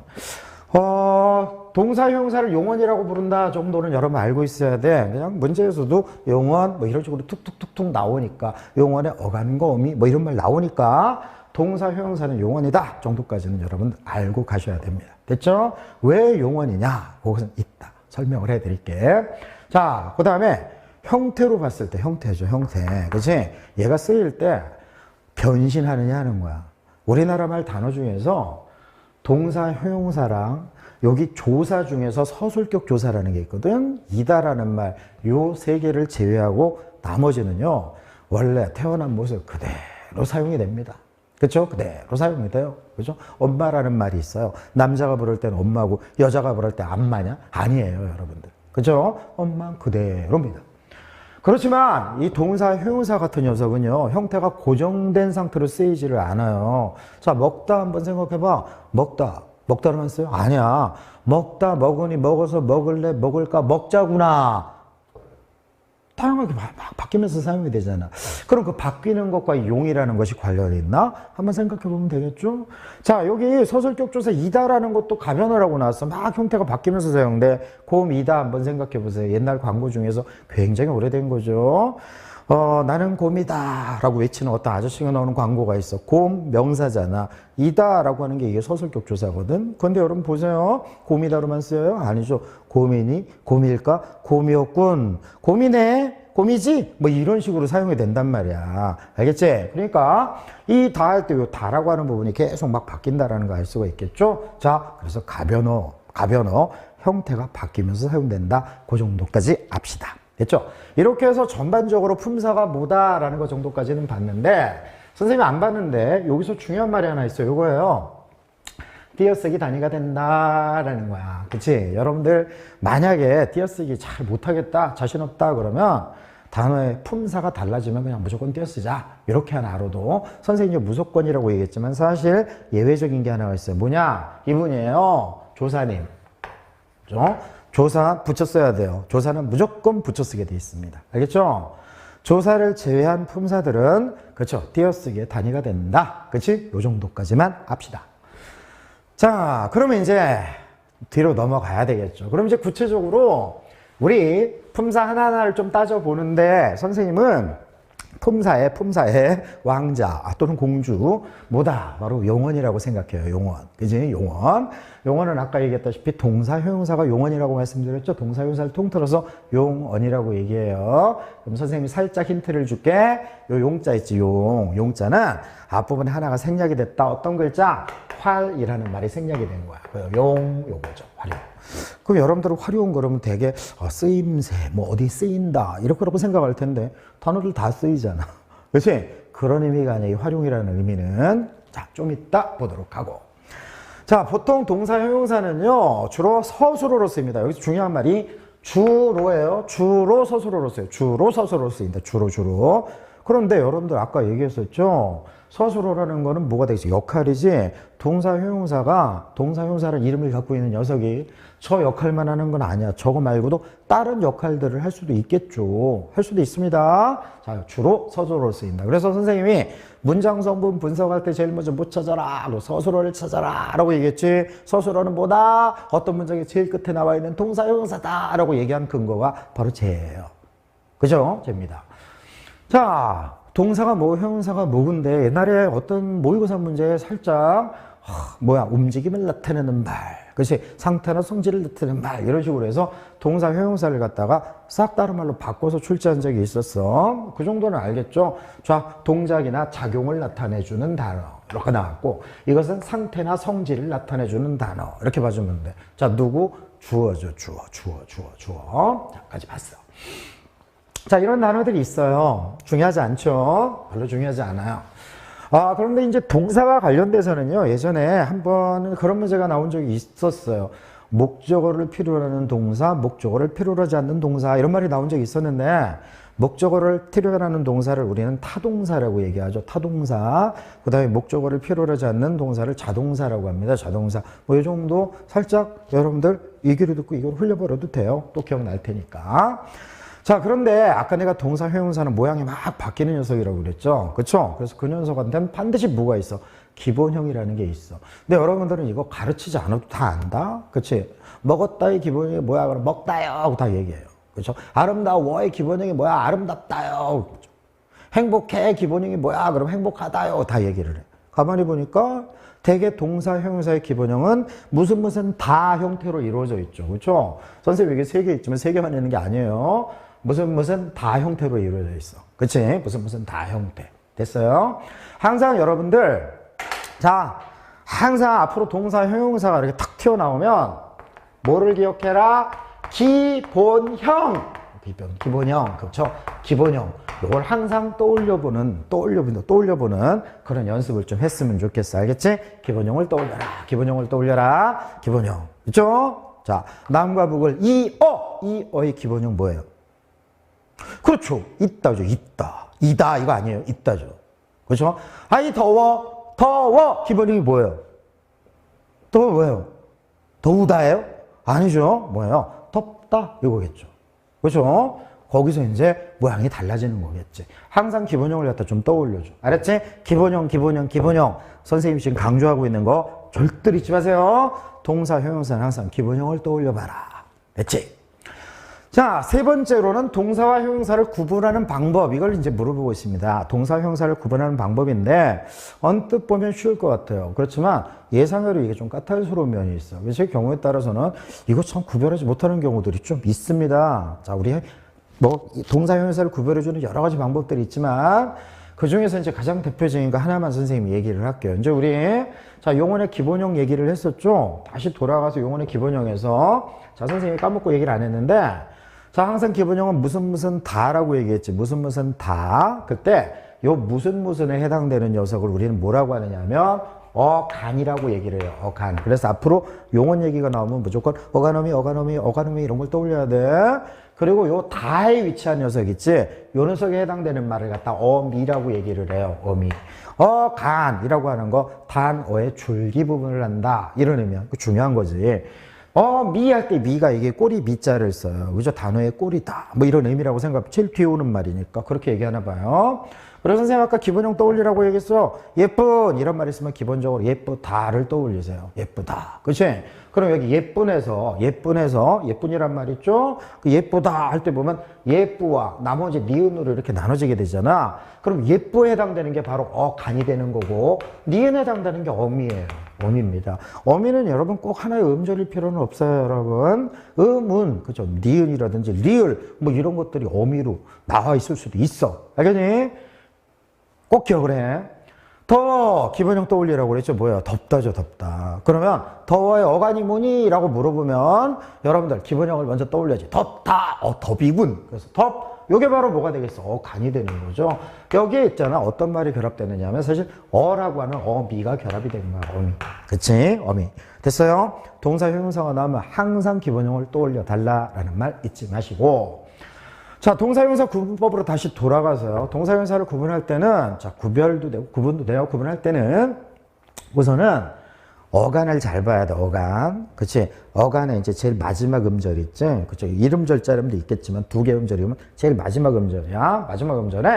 동사, 형용사를 용언이라고 부른다 정도는 여러분 알고 있어야 돼. 그냥 문제에서도 용언, 뭐 이런 식으로 툭툭툭툭 나오니까, 용언의 어간과 어미, 뭐 이런 말 나오니까, 동사, 형용사는 용언이다 정도까지는 여러분 알고 가셔야 됩니다. 됐죠? 왜 용언이냐? 그것은 이따 설명을 해드릴게. 자, 그 다음에 형태로 봤을 때 형태죠, 형태. 그치? 얘가 쓰일 때 변신하느냐 하는 거야. 우리나라 말 단어 중에서 동사, 형용사랑 여기 조사 중에서 서술격 조사라는 게 있거든. 이다라는 말, 요 세 개를 제외하고 나머지는요, 원래 태어난 모습 그대로 사용이 됩니다. 그렇죠? 그대로 사용이 돼요. 그렇죠? 엄마라는 말이 있어요. 남자가 부를 때는 엄마고 여자가 부를 때 안마냐? 아니에요, 여러분들. 그렇죠? 엄마 그대로입니다. 그렇지만 이 동사, 형용사 같은 녀석은요, 형태가 고정된 상태로 쓰이지를 않아요. 자, 먹다 한번 생각해봐. 먹다로만 써요? 아니야. 먹다, 먹으니, 먹어서, 먹을래, 먹을까, 먹자구나. 다양하게 막 바뀌면서 사용이 되잖아. 그럼 그 바뀌는 것과 용이라는 것이 관련이 있나? 한번 생각해 보면 되겠죠? 자, 여기 서술격 조사 이다라는 것도 가변어라고 나왔어. 막 형태가 바뀌면서 사용돼. 곰이다 한번 생각해 보세요. 옛날 광고 중에서 굉장히 오래된 거죠. 나는 곰이다 라고 외치는 어떤 아저씨가 나오는 광고가 있어. 곰 명사잖아. 이다 라고 하는 게 이게 서술격 조사거든. 근데 여러분 보세요. 곰이다로만 쓰여요? 아니죠. 곰이니? 곰일까? 곰이었군. 곰이네? 곰이지? 뭐 이런 식으로 사용이 된단 말이야. 알겠지? 그러니까 이 다 할 때 요 다라고 하는 부분이 계속 막 바뀐다라는 거 알 수가 있겠죠? 자, 그래서 가변어 형태가 바뀌면서 사용된다. 그 정도까지 압시다. 됐죠? 이렇게 해서 전반적으로 품사가 뭐다라는 거 정도까지는 봤는데, 선생님이 안 봤는데 여기서 중요한 말이 하나 있어요. 이거예요. 띄어쓰기 단위가 된다라는 거야. 그치? 여러분들 만약에 띄어쓰기 잘 못하겠다, 자신 없다 그러면 단어의 품사가 달라지면 그냥 무조건 띄어쓰자. 이렇게 하나 알아도 선생님이 무조건이라고 얘기했지만 사실 예외적인 게 하나가 있어요. 뭐냐? 이분이에요. 조사님. 그죠? 조사 붙여 써야 돼요. 조사는 무조건 붙여 쓰게 돼 있습니다. 알겠죠? 조사를 제외한 품사들은 그렇죠. 띄어쓰기의 단위가 된다. 그렇지? 요 정도까지만 합시다. 자, 그러면 이제 뒤로 넘어가야 되겠죠. 그럼 이제 구체적으로 우리 품사 하나하나를 좀 따져보는데 선생님은 품사의 왕자 또는 공주 뭐다? 바로 용언이라고 생각해요. 용언. 그지? 용언. 용언은 아까 얘기했다시피 동사, 형용사가 용언이라고 말씀드렸죠. 동사, 형용사를 통틀어서 용언이라고 얘기해요. 그럼 선생님이 살짝 힌트를 줄게. 요 용자 있지, 용자는 앞부분에 하나가 생략이 됐다. 어떤 글자? 활이라는 말이 생략이 된 거야. 요거죠. 활용. 그럼 여러분들은 활용 그러면 되게 쓰임새, 뭐 어디 쓰인다 이렇게 생각할 텐데 단어들 다 쓰이잖아. 그렇지? 그런 의미가 아니라 이 활용이라는 의미는 자, 좀 이따 보도록 하고. 자, 보통 동사 형용사는요 주로 서술어로 쓰입니다. 여기서 중요한 말이 주로예요. 주로 서술어로 써요. 주로 서술어로 쓰인다. 주로. 그런데 여러분들 아까 얘기했었죠. 서술어라는 거는 뭐가 되겠어? 역할이지. 동사 형용사라는 이름을 갖고 있는 녀석이 저 역할만 하는 건 아니야. 저거 말고도 다른 역할들을 할 수도 있겠죠. 할 수도 있습니다. 자, 주로 서술어로 쓰인다. 그래서 선생님이 문장 성분 분석할 때 제일 먼저 뭐 찾아라? 서술어를 찾아라 라고 얘기했지. 서술어는 뭐다? 어떤 문장이 제일 끝에 나와 있는 동사 형용사다 라고 얘기한 근거가 바로 쟤예요. 그죠? 쟤입니다. 자, 동사가 뭐 형용사가 뭐근데 옛날에 어떤 모의고사 문제에 살짝 움직임을 나타내는 말, 그렇지? 상태나 성질을 나타내는 말 이런 식으로 해서 동사 형용사를 갖다가 싹 다른 말로 바꿔서 출제한 적이 있었어. 그 정도는 알겠죠? 자, 동작이나 작용을 나타내주는 단어 이렇게 나왔고, 이것은 상태나 성질을 나타내주는 단어 이렇게 봐주면 돼. 자, 누구? 주어죠. 주어. 자까지 봤어. 자, 이런 단어들이 있어요. 중요하지 않죠? 별로 중요하지 않아요. 그런데 이제 동사와 관련돼서는요, 예전에 한번 그런 문제가 나온 적이 있었어요. 목적어를 필요로 하는 동사, 목적어를 필요로 하지 않는 동사, 이런 말이 나온 적이 있었는데, 목적어를 필요로 하는 동사를 우리는 타동사라고 얘기하죠. 타동사. 그 다음에 목적어를 필요로 하지 않는 동사를 자동사라고 합니다. 자동사. 뭐, 이 정도 살짝 여러분들 얘기를 듣고 이걸 흘려버려도 돼요. 또 기억날 테니까. 자, 그런데 아까 내가 동사 형용사는 모양이 막 바뀌는 녀석이라고 그랬죠. 그렇죠? 그래서 그 녀석한테는 반드시 뭐가 있어? 기본형이라는 게 있어. 근데 여러분들은 이거 가르치지 않아도 다 안다? 그렇지? 먹었다의 기본형이 뭐야? 그럼 먹다요 하고 다 얘기해요. 그렇죠? 아름다워의 기본형이 뭐야? 아름답다요. 그렇죠? 행복해의 기본형이 뭐야? 그럼 행복하다요. 다 얘기를 해. 가만히 보니까 대개 동사 형용사의 기본형은 무슨 다 형태로 이루어져 있죠. 그렇죠? 선생님 여기 3개 있지만 3개만 있는 게 아니에요. 무슨 다 형태로 이루어져 있어. 그치? 무슨 다 형태. 됐어요? 항상 여러분들, 자, 항상 앞으로 동사 형용사가 이렇게 탁 튀어나오면 뭐를 기억해라? 기본형. 그렇죠? 기본형. 이걸 항상 떠올려보는 그런 연습을 좀 했으면 좋겠어. 알겠지? 기본형을 떠올려라. 기본형. 그렇죠? 자, 남과 북을 이어의 기본형 뭐예요? 그렇죠. 있다죠. 이다 이거 아니에요. 있다죠. 그렇죠? 아이 더워 기본형이 뭐예요? 뭐예요? 더우다예요? 아니죠. 뭐예요? 덥다 이거겠죠. 그렇죠? 거기서 이제 모양이 달라지는 거겠지. 항상 기본형을 갖다 좀 떠올려줘. 알았지? 기본형. 선생님이 지금 강조하고 있는 거 절대 잊지 마세요. 동사 형용사는 항상 기본형을 떠올려봐라. 됐지? 자, 3번째로는 동사와 형용사를 구분하는 방법. 이걸 이제 물어보고 있습니다. 동사 형용사를 구분하는 방법인데 언뜻 보면 쉬울 것 같아요. 그렇지만 예상외로 이게 좀 까탈스러운 면이 있어. 제 경우에 따라서는 이거 참 구별하지 못하는 경우들이 좀 있습니다. 자, 우리 뭐 동사 형용사를 구별해주는 여러 가지 방법들이 있지만 그 중에서 이제 가장 대표적인 거 하나만 선생님이 얘기를 할게요. 이제 우리 자, 용언의 기본형 얘기를 했었죠. 다시 돌아가서 용언의 기본형에서 자, 선생님이 까먹고 얘기를 안 했는데 자, 항상 기본형은 무슨 다라고 얘기했지. 무슨 다. 그때 요 무슨에 해당되는 녀석을 우리는 뭐라고 하느냐면 어간이라고 얘기를 해요. 어간. 그래서 앞으로 용언 얘기가 나오면 무조건 어간어미 이런 걸 떠올려야 돼. 그리고 요 다에 위치한 녀석 있지. 요 녀석에 해당되는 말을 갖다 어미라고 얘기를 해요. 어미. 어간이라고 하는 거 단어의 줄기 부분을 한다. 이런 의미야. 그 중요한 거지. 미 할 때 미가 이게 꼬리 미자를 써요. 그죠? 단어의 꼬리다. 뭐 이런 의미라고 생각, 제일 뒤에 오는 말이니까 그렇게 얘기하나 봐요. 그래서 선생님 아까 기본형 떠올리라고 얘기했어. 예쁜 이런 말 있으면 기본적으로 예쁘다를 떠올리세요. 예쁘다. 그치? 그럼 여기 예쁜이란 말 있죠? 그 예쁘다 할 때 보면 예쁘와 나머지 니은으로 이렇게 나눠지게 되잖아. 그럼 예쁘에 해당되는 게 바로 어간이 되는 거고 니은에 해당되는 게 어미예요. 어미입니다. 어미는 여러분 꼭 하나의 음절일 필요는 없어요, 여러분. 음은, 그죠? 니은이라든지 리을, 뭐 이런 것들이 어미로 나와 있을 수도 있어. 알겠니? 꼭 기억을 해. 더워. 기본형 떠올리라고 그랬죠. 뭐야? 덥다죠, 덥다. 그러면 더워의 어간이 뭐니? 라고 물어보면 여러분들 기본형을 먼저 떠올려야지. 덥다. 덥이군. 그래서 요게 바로 뭐가 되겠어? 어간이 되는 거죠. 여기에 있잖아. 어떤 말이 결합되느냐 하면 사실 어라고 하는 어미가 결합이 되는 거야. 어미. 그치? 어미. 됐어요? 동사 형용사가 나오면 항상 기본형을 떠올려 달라라는 말 잊지 마시고. 자, 동사형용사 구분법으로 다시 돌아가서요. 동사형용사를 구분할 때는, 자, 구별도 되고, 구분도 돼요. 구분할 때는, 우선은, 어간을 잘 봐야 돼, 어간. 그치? 어간에 이제 제일 마지막 음절 있지? 그쵸? 이름절 자름도 있겠지만, 두 개 음절이면 제일 마지막 음절이야. 마지막 음절에,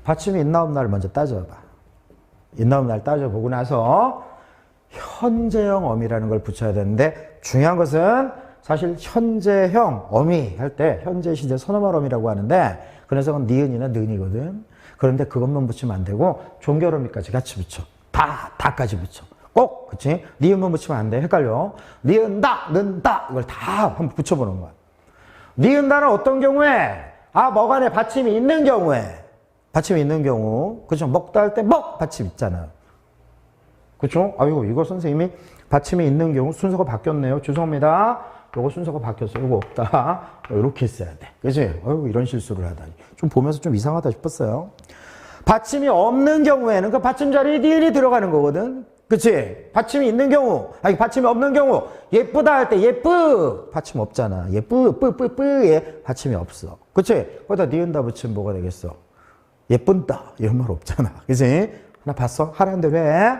받침이 있나 없나를 먼저 따져봐. 있나 없나를 따져보고 나서, 현재형 어미라는 걸 붙여야 되는데, 중요한 것은, 사실 현재형 어미 할 때 현재 시제 선어말 어미라고 하는데 그래서 그건 니은이나 는이거든. 그런데 그것만 붙이면 안 되고 종결어미까지 같이 붙여. 다까지 붙여. 꼭 그치? 니은만 붙이면 안 돼. 헷갈려. 니은다, 는다 이걸 다 한번 붙여보는 거야. 니은다는 어떤 경우에? 먹 안에 받침이 있는 경우에. 받침이 있는 경우. 그죠? 먹다 할 때 먹 받침 있잖아. 그쵸? 아이고 이거 선생님이 받침이 있는 경우 순서가 바뀌었네요. 죄송합니다. 요거 순서가 바뀌었어. 요거 없다. 이렇게 써야 돼. 그치? 어이구, 이런 실수를 하다니. 좀 보면서 좀 이상하다 싶었어요. 받침이 없는 경우에는 그 받침 자리에 니은이 들어가는 거거든. 그치? 받침이 있는 경우, 받침이 없는 경우, 예쁘다 할 때 예쁘! 받침 없잖아. 뿌에 받침이 없어. 그치? 거기다 니은다 붙이면 뭐가 되겠어? 예쁜다. 이런 말 없잖아. 그치? 하나 봤어? 하라는 대로 해.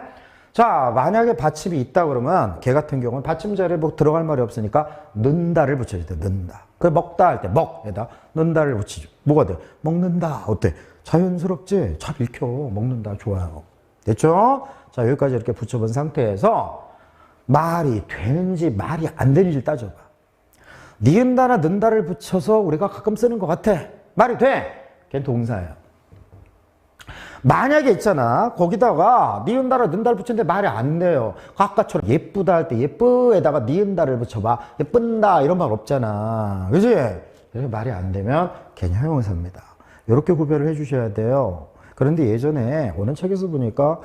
자, 만약에 받침이 있다 그러면 걔 같은 경우는 받침 자리에 뭐 들어갈 말이 없으니까 는다를 붙여야 돼. 는다. 그 먹다 할 때 먹에다 는다를 붙이죠. 뭐가 돼? 먹는다. 어때? 자연스럽지? 잘 읽혀. 먹는다. 좋아요. 됐죠? 자, 여기까지 이렇게 붙여본 상태에서 말이 되는지 말이 안 되는지를 따져봐. 니은다나 는다를 붙여서 우리가 가끔 쓰는 것 같아. 말이 돼. 걔는 동사예요. 만약에 있잖아. 거기다가 니은다를 는다를 붙였는데 말이 안 돼요. 아까처럼 예쁘다 할 때 예쁘에다가 니은다를 붙여봐. 예쁜다 이런 말 없잖아. 그지? 그래서 말이 안 되면 걔는 형용사입니다. 이렇게 구별을 해 주셔야 돼요. 그런데 예전에 어느 책에서 보니까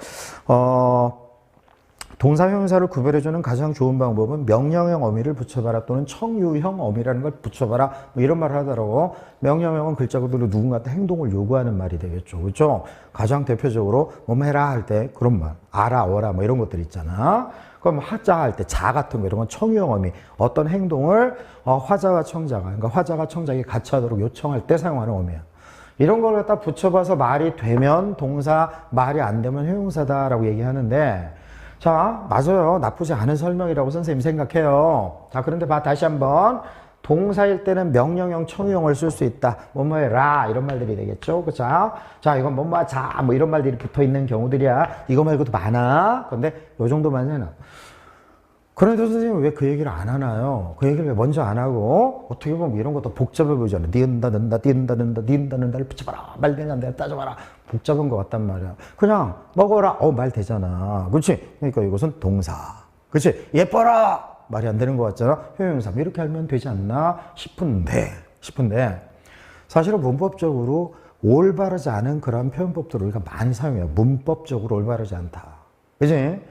동사 형용사를 구별해주는 가장 좋은 방법은 명령형 어미를 붙여봐라 또는 청유형 어미라는 걸 붙여봐라 뭐 이런 말을 하더라고. 명령형은 글자 그대로 누군가한테 행동을 요구하는 말이 되겠죠. 그렇죠? 가장 대표적으로 뭐뭐 해라 할 때 그런 말, 아라, 어라 뭐 이런 것들 있잖아. 그럼 하자 할 때 자 같은 거 이런 건 청유형 어미. 어떤 행동을 화자와 청자가, 그러니까 화자가 청자에게 같이 하도록 요청할 때 사용하는 어미야. 이런 걸 갖다 붙여봐서 말이 되면 동사, 말이 안 되면 형용사다라고 얘기하는데 자, 맞아요. 나쁘지 않은 설명이라고 선생님이 생각해요. 자, 그런데 다시 한번. 동사일 때는 명령형, 청유형을 쓸 수 있다. 뭐뭐 해라. 이런 말들이 되겠죠. 그쵸? 자, 이건 뭐뭐 하자. 뭐 이런 말들이 붙어 있는 경우들이야. 이거 말고도 많아. 근데 요 정도만 해놔. 그런데 선생님은 왜 그 얘기를 안 하나요? 그 얘기를 왜 먼저 안 하고 어떻게 보면 이런 것도 복잡해 보이잖아요. 니은다, 는다, 니은다, 는다, 니은다, 는다를 붙여봐라. 말 되냐, 내가 따져봐라. 복잡한 것 같단 말이야. 그냥 먹어라. 말 되잖아. 그렇지? 그러니까 이것은 동사. 그렇지? 예뻐라. 말이 안 되는 것 같잖아. 형용사. 이렇게 하면 되지 않나 싶은데 사실은 문법적으로 올바르지 않은 그런 표현법들을 우리가 많이 사용해요. 문법적으로 올바르지 않다. 그렇지?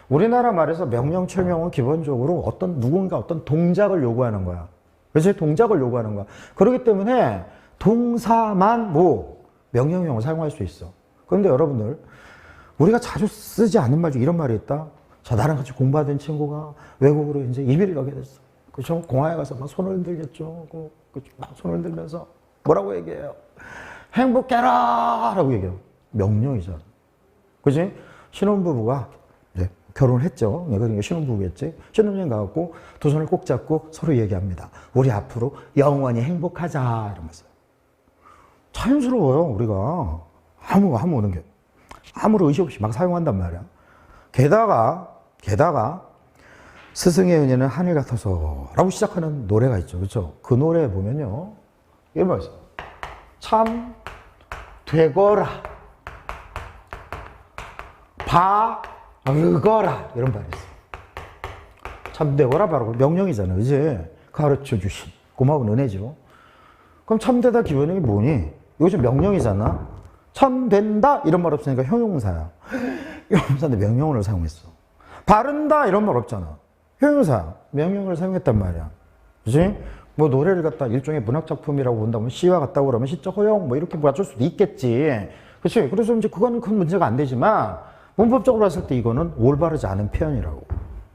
우리나라 말에서 명령, 철명은 기본적으로 누군가 어떤 동작을 요구하는 거야. 그래서 동작을 요구하는 거야. 그렇기 때문에 동사만 명령형을 사용할 수 있어. 그런데 여러분들, 우리가 자주 쓰지 않는 말 중에 이런 말이 있다. 자, 나랑 같이 공부하던 친구가 외국으로 이제 이민을 가게 됐어. 그죠? 공항에 가서 막 손을 흔들겠죠. 막 손을 흔들면서 뭐라고 얘기해요? 행복해라! 라고 얘기해요. 명령이잖아. 그지? 신혼부부가 결혼을 했죠. 그러니까 신혼부부겠지. 신혼여행 가갖고 두 손을 꼭 잡고 서로 얘기합니다. 우리 앞으로 영원히 행복하자. 이러면서. 자연스러워요, 우리가. 아무런 게. 아무런 의식 없이 막 사용한단 말이야. 게다가, 스승의 은혜는 하늘 같아서 라고 시작하는 노래가 있죠. 그렇죠? 그 노래에 보면요. 이런 말 있어요. 참, 되거라. 바르거라. 이런 말이 있어요. 참 되거라 바르고 명령이잖아. 그지? 가르쳐 주신 고마운 은혜죠. 그럼 참되다 기본형이 뭐니? 이거 좀 명령이잖아. 천된다 이런 말 없으니까 형용사야. 형용사인데 명령어를 사용했어. 바른다 이런 말 없잖아. 형용사 명령어를 사용했단 말이야. 그치? 뭐 노래를 갖다 일종의 문학작품이라고 본다면 시와 같다고 그러면 시적 허용 뭐 이렇게 맞출 수도 있겠지. 그치? 그래서 이제 그거는 큰 문제가 안 되지만 문법적으로 봤을 때 이거는 올바르지 않은 표현이라고.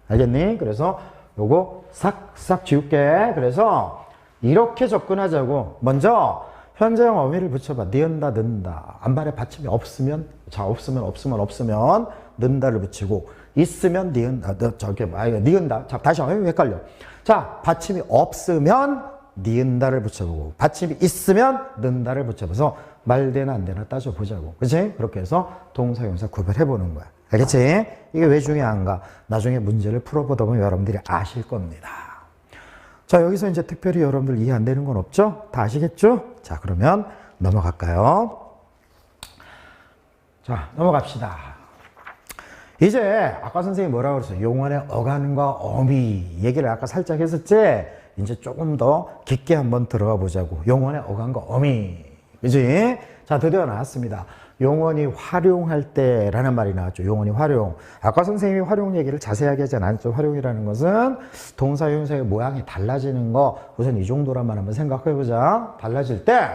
알겠니? 그래서 요거 싹싹 지울게. 그래서 이렇게 접근하자고. 먼저 현재형 어미를 붙여봐. 니은다, 는다. 안발에 받침이 없으면, 자, 없으면, 는다를 붙이고, 있으면 니은다, 니은다. 자, 다시 헷갈려. 자, 받침이 없으면 니은다를 붙여보고, 받침이 있으면 는다를 붙여봐서 말 되나 안 되나 따져보자고. 그치? 그렇게 해서 동사용사 구별해보는 거야. 알겠지? 이게 왜 중요한가? 나중에 문제를 풀어보다 보면 여러분들이 아실 겁니다. 자, 여기서 이제 특별히 여러분들 이해 안 되는 건 없죠? 다 아시겠죠? 자, 그러면 넘어갈까요? 자, 넘어갑시다. 이제 아까 선생님이 뭐라고 그랬어요? 용언의 어간과 어미 얘기를 아까 살짝 했었지? 이제 조금 더 깊게 한번 들어가 보자고. 용언의 어간과 어미. 그지? 자, 드디어 나왔습니다. 용언이 활용할 때라는 말이 나왔죠. 용언이 활용. 아까 선생님이 활용 얘기를 자세하게 하지 않았죠. 활용이라는 것은 동사, 형용사의 모양이 달라지는 거. 우선 이 정도라만 한번 생각해보자. 달라질 때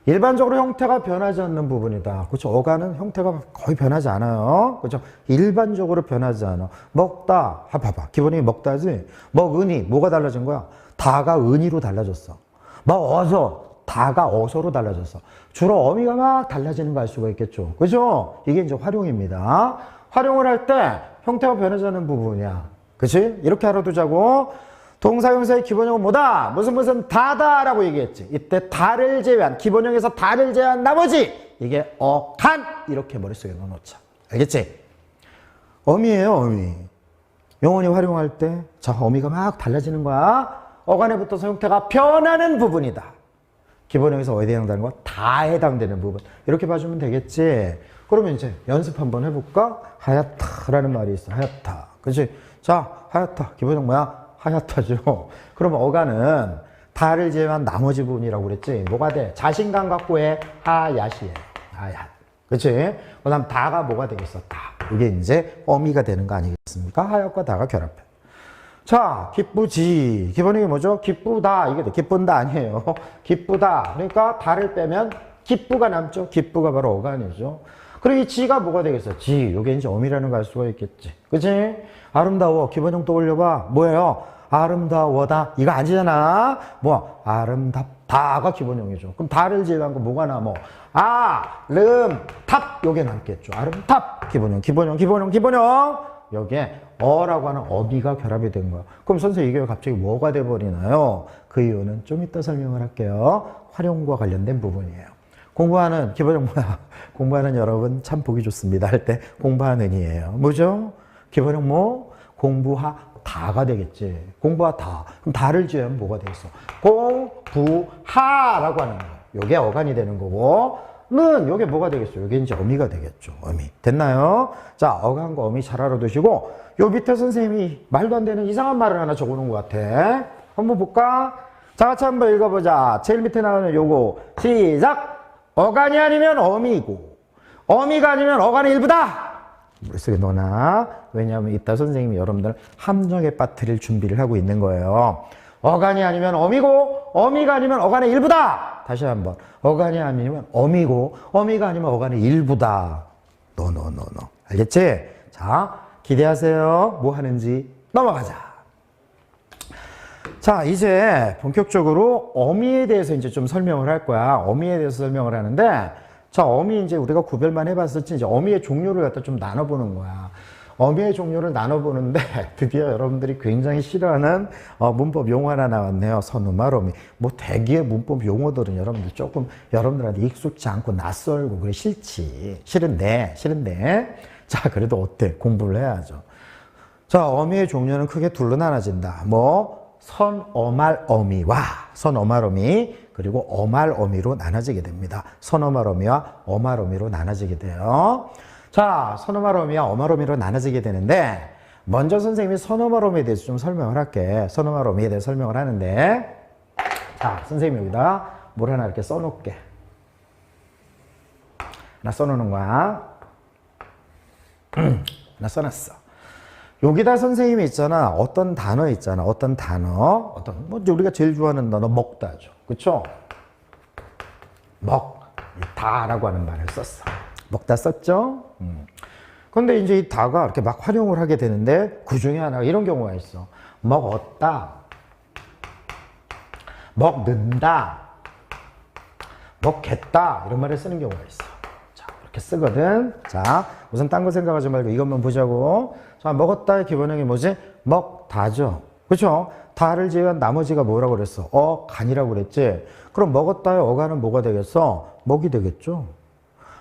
일반적으로 형태가 변하지 않는 부분이다. 그렇죠. 어간은 형태가 거의 변하지 않아요. 그렇죠. 일반적으로 변하지 않아. 먹다. 봐봐. 기본이 먹다지. 먹으니 뭐가 달라진 거야? 다가 은이로 달라졌어. 먹어서 다가 어서로 달라졌어. 주로 어미가 막 달라지는 거 알 수가 있겠죠. 그죠? 이게 이제 활용입니다. 활용을 할 때 형태가 변하지 않는 부분이야. 그치? 이렇게 알아두자고. 동사용사의 기본형은 뭐다? 무슨 다다라고 얘기했지. 이때 다를 제외한, 기본형에서 다를 제외한 나머지 이게 어간 이렇게 머릿속에 넣어놓자. 알겠지? 어미예요, 어미. 영원히 활용할 때 자, 어미가 막 달라지는 거야. 어간에 붙어서 형태가 변하는 부분이다. 기본형에서 어디에 해당되는 거? 다 해당되는 부분. 이렇게 봐주면 되겠지. 그러면 이제 연습 한번 해볼까? 하얗다라는 말이 있어. 하얗다. 그치? 자, 하얗다. 기본형 뭐야? 하얗다죠. 그러면 어간은 다를 제외한 나머지 부분이라고 그랬지. 뭐가 돼? 자신감 갖고 해. 하얗이에요. 하얗. 그치? 그 다음 다가 뭐가 되겠어? 다. 이게 이제 어미가 되는 거 아니겠습니까? 하얗과 다가 결합해. 자, 기쁘지. 기본형이 뭐죠? 기쁘다. 이게 기쁜다 아니에요. 기쁘다. 그러니까 다를 빼면 기쁘가 남죠. 기쁘가 바로 어간이죠. 그리고 이 지가 뭐가 되겠어? 지. 이게 이제 어미라는 거 알 수가 있겠지. 그치? 아름다워. 기본형 떠올려봐. 뭐예요? 아름다워다. 이거 아니잖아. 뭐? 아름답다가 기본형이죠. 그럼 다를 제외한 거 뭐가 남어? 아름답. 요게 남겠죠. 아름답. 기본형. 여기에 어라고 하는 어미가 결합이 된 거야. 그럼 선생님 이게 갑자기 뭐가 돼버리나요? 그 이유는 좀 이따 설명을 할게요. 활용과 관련된 부분이에요. 공부하는 기본형 뭐야? 공부하는 여러분 참 보기 좋습니다. 할 때 공부하는이에요. 뭐죠? 기본형 뭐? 공부하다가 되겠지. 공부하다. 그럼 다를 지으면 뭐가 되겠어? 공부하라고 하는 거야. 요게 어간이 되는 거고 는 요게 뭐가 되겠어요? 요게 이제 어미가 되겠죠. 어미. 됐나요? 자, 어간과 어미 잘 알아두시고 요 밑에 선생님이 말도 안 되는 이상한 말을 하나 적어놓은 것 같아. 한번 볼까? 자, 같이 한번 읽어보자. 제일 밑에 나오는 요거 시작! 어간이 아니면 어미이고 어미가 아니면 어간의 일부다! 머릿속에 넣어놔. 왜냐하면 이따 선생님이 여러분들 함정에 빠뜨릴 준비를 하고 있는 거예요. 어간이 아니면 어미고 어미가 아니면 어간의 일부다. 다시 한번. 어간이 아니면 어미고 어미가 아니면 어간의 일부다. 너. 알겠지? 자, 기대하세요. 뭐 하는지 넘어가자. 자, 이제 본격적으로 어미에 대해서 이제 좀 설명을 할 거야. 어미에 대해서 설명을 하는데 자, 어미 이제 우리가 구별만 해봤었지 이제 어미의 종류를 갖다 좀 나눠보는 거야. 어미의 종류를 나눠보는데 드디어 여러분들이 굉장히 싫어하는 문법 용어 하나 나왔네요. 선우말 어미. 뭐 대기의 문법 용어들은 여러분들 조금 여러분들한테 익숙지 않고 낯설고 그래 싫은데 자, 그래도 어때? 공부를 해야죠. 자, 어미의 종류는 크게 둘로 나눠진다. 뭐 선어말 어미와 선어말 어미 그리고 어말 어미로 나눠지게 됩니다. 선어말 어미와 어말 어미로 나눠지게 돼요. 자, 선어말 어미와 어말 어미로 나눠지게 되는데 먼저 선생님이 선어말 어미에 대해서 좀 설명을 할게. 선어말 어미에 대해서 설명을 하는데 자, 선생님이 여기다 뭘 하나 이렇게 써놓을게. 하나 써놓는 거야. 하나 써놨어. 여기다 선생님이 있잖아. 어떤 단어 있잖아. 어떤 단어. 어떤, 뭐, 우리가 제일 좋아하는 단어, 먹다죠. 그쵸? 다라고 하는 말을 썼어. 먹다 썼죠? 근데 이제 이 다가 이렇게 막 활용을 하게 되는데, 그 중에 하나가 이런 경우가 있어. 먹었다. 먹는다. 먹겠다. 이런 말을 쓰는 경우가 있어. 자, 이렇게 쓰거든. 자, 우선 딴 거 생각하지 말고 이것만 보자고. 자, 먹었다의 기본형이 뭐지? 먹다죠. 그쵸? 다를 제외한 나머지가 뭐라고 그랬어? 간이라고 그랬지? 그럼 먹었다의 어간은 뭐가 되겠어? 먹이 되겠죠?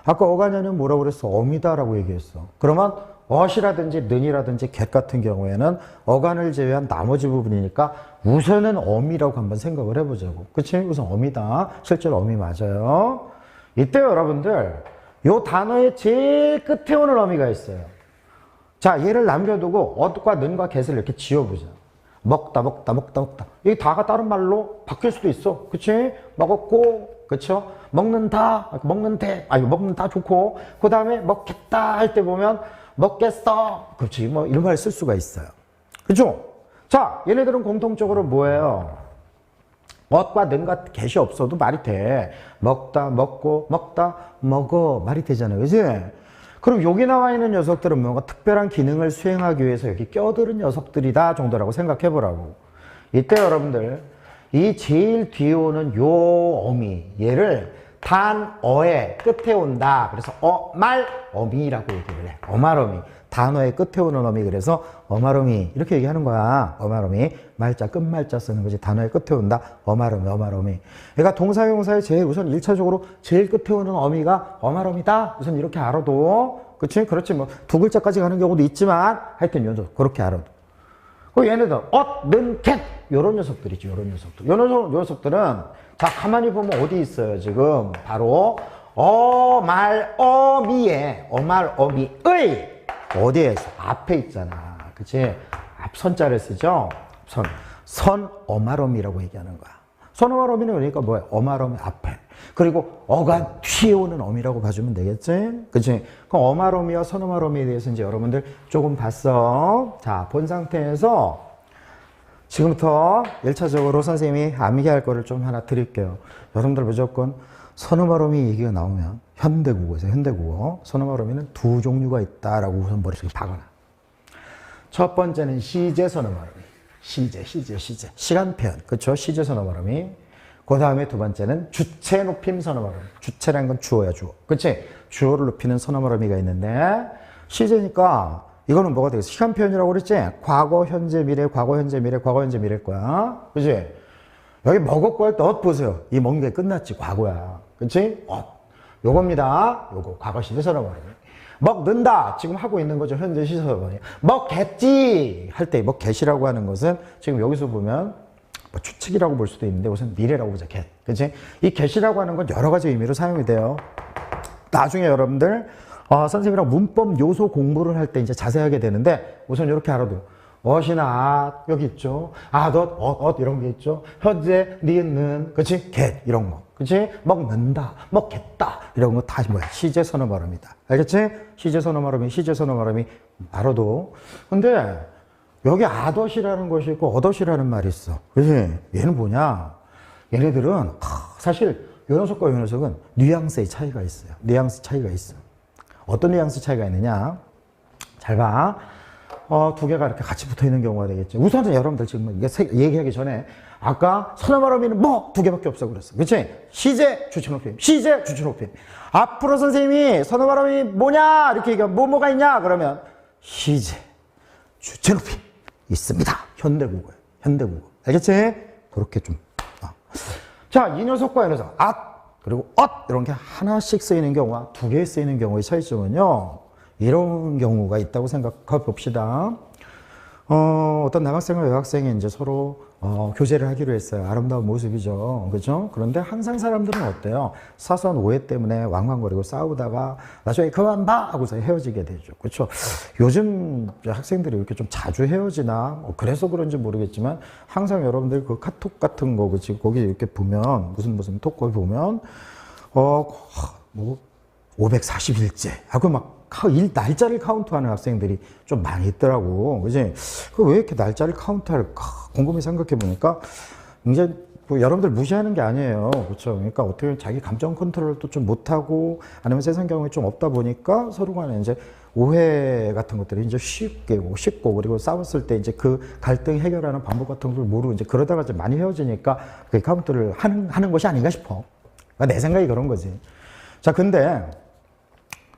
아까 어간에는 뭐라고 그랬어? 어미다라고 얘기했어. 그러면 엇이라든지 는이라든지 겟 같은 경우에는 어간을 제외한 나머지 부분이니까 우선은 어미라고 한번 생각을 해보자고. 그치? 우선 어미다. 실제로 어미 맞아요. 이때 여러분들 요 단어의 제일 끝에 오는 어미가 있어요. 자, 얘를 남겨두고 엇과 는과 겟을 이렇게 지워보자. 먹다. 이 다가 다른 말로 바뀔 수도 있어. 그치? 먹었고, 그쵸? 먹는다, 먹는데, 먹는다 좋고, 그 다음에 먹겠다 할 때 보면 먹겠어. 그렇지. 뭐 이런 말 쓸 수가 있어요. 그죠? 자, 얘네들은 공통적으로 뭐예요? 엇과 는과 겟이 없어도 말이 돼. 먹다, 먹고, 먹다, 먹어. 말이 되잖아요. 그지? 그럼 여기 나와 있는 녀석들은 뭔가 특별한 기능을 수행하기 위해서 여기 껴들은 녀석들이다 정도라고 생각해 보라고. 이때 여러분들, 이 제일 뒤에 오는 요 어미, 얘를 단어의 끝에 온다. 그래서 어말 어미라고 얘기를 해. 어말어미. 단어의 끝에 오는 어미. 그래서 어말어미 이렇게 얘기하는 거야. 어말어미. 말자 끝말자 쓰는 거지. 단어의 끝에 온다. 어말어미. 그러니까 동사용사의 제일 우선 1차적으로 제일 끝에 오는 어미가 어말어미다. 우선 이렇게 알아도. 그치? 그렇지. 뭐 두 글자까지 가는 경우도 있지만 하여튼 요 그렇게 알아도. 그 얘네들 는, 겟 요런 녀석들이죠. 요런 녀석들. 요 녀석들은 자, 가만히 보면 어디 있어요, 지금? 바로, 어말, 어미의, 어디에 있어? 앞에 있잖아. 그치? 앞 선자를 쓰죠? 선, 어말어미라고 얘기하는 거야. 선, 어말어미는 그러니까 뭐야? 어말어미 앞에. 그리고 어가 뒤에 오는 어미라고 봐주면 되겠지? 그치? 그럼 어말어미와 선, 어말어미에 대해서 이제 여러분들 조금 봤어. 자, 본 상태에서 지금부터 1차적으로 선생님이 암기할 거를 좀 하나 드릴게요. 여러분들 무조건 선어말어미 얘기가 나오면 현대국어에서 현대국어 선어말어미는 두 종류가 있다라고 우선 머릿속에 박아놔. 첫 번째는 시제 선어말어미. 시제. 시간 표현. 그쵸? 시제 선어말어미. 그 다음에 두 번째는 주체 높임 선어말어미. 주체라는 건 주어야, 주어. 그치? 주어를 높이는 선어말어미가 있는데 시제니까 이거는 뭐가 되겠어? 시간 표현이라고 그랬지? 과거, 현재, 미래, 과거, 현재, 미래일 거야. 그치? 여기 먹었고 할 때 보세요. 이 먹는 게 끝났지. 과거야. 그치? 요겁니다. 요거. 과거 시제 선어말어미. 먹는다. 지금 하고 있는 거죠. 현재 시제 선어말어미. 먹겠지. 할 때 먹겠이라고 하는 것은 지금 여기서 보면 뭐 추측이라고 볼 수도 있는데 우선 미래라고 보자. get. 그치? 이 get이라고 하는 건 여러 가지 의미로 사용이 돼요. 나중에 여러분들 선생님이랑 문법 요소 공부를 할 때 이제 자세하게 되는데 우선 이렇게 알아도 엇이나 여기 있죠. 덧, 이런 게 있죠. 현재, 니은, 그치? get 이런 거. 그치? 먹는다, 먹겠다 이런 거 다 뭐야? 시제 선어 발음이다. 알겠지? 시제 선어 발음이 알아도. 근데 여기 아덧이라는 것이 있고 어덧이라는 말이 있어. 그치? 얘는 뭐냐? 얘네들은 사실 요 녀석과 요 녀석은 뉘앙스의 차이가 있어요. 뉘앙스 차이가 있어. 어떤 뉘앙스 차이가 있느냐? 잘 봐. 두 개가 이렇게 같이 붙어 있는 경우가 되겠죠. 우선은 여러분들 지금 이게 얘기하기 전에 아까 선어말어미는 두 개밖에 없어 그랬어. 그치? 시제, 주체높임. 시제, 주체높임. 앞으로 선생님이 선어말어미 뭐냐? 이렇게 얘기하면 뭐가 있냐? 그러면 시제, 주체높임 있습니다. 현대국어예요. 현대국어. 알겠지? 그렇게 좀. 자, 이 녀석과 이 녀석. 그리고 이런 게 하나씩 쓰이는 경우와 두 개 쓰이는 경우의 차이점은요. 이런 경우가 있다고 생각해 봅시다. 어떤 남학생과 여학생이 이제 서로 교제를 하기로 했어요. 아름다운 모습이죠. 그죠? 그런데 항상 사람들은 어때요? 사소한 오해 때문에 왕왕거리고 싸우다가 나중에 그만 봐! 하고서 헤어지게 되죠. 그렇죠? 요즘 학생들이 이렇게 좀 자주 헤어지나 그래서 그런지 모르겠지만 항상 여러분들 그 카톡 같은 거 그치? 거기 이렇게 보면 무슨 톡 거기 보면 뭐 540일째 하고 막 날짜를 카운트하는 학생들이 좀 많이 있더라고. 그지? 그 왜 이렇게 날짜를 카운트할까? 곰곰이 생각해 보니까 이제 뭐 여러분들 무시하는 게 아니에요. 그렇죠? 그러니까 어떻게 보면 자기 감정 컨트롤도 좀 못하고 아니면 세상 경험이 좀 없다 보니까 서로 간에 이제 오해 같은 것들이 이제 쉽고 그리고 싸웠을 때 이제 그 갈등 해결하는 방법 같은 걸 모르고 이제 그러다가 이제 많이 헤어지니까 그 카운트를 하는 것이 아닌가 싶어. 그러니까 내 생각이 그런 거지. 자, 근데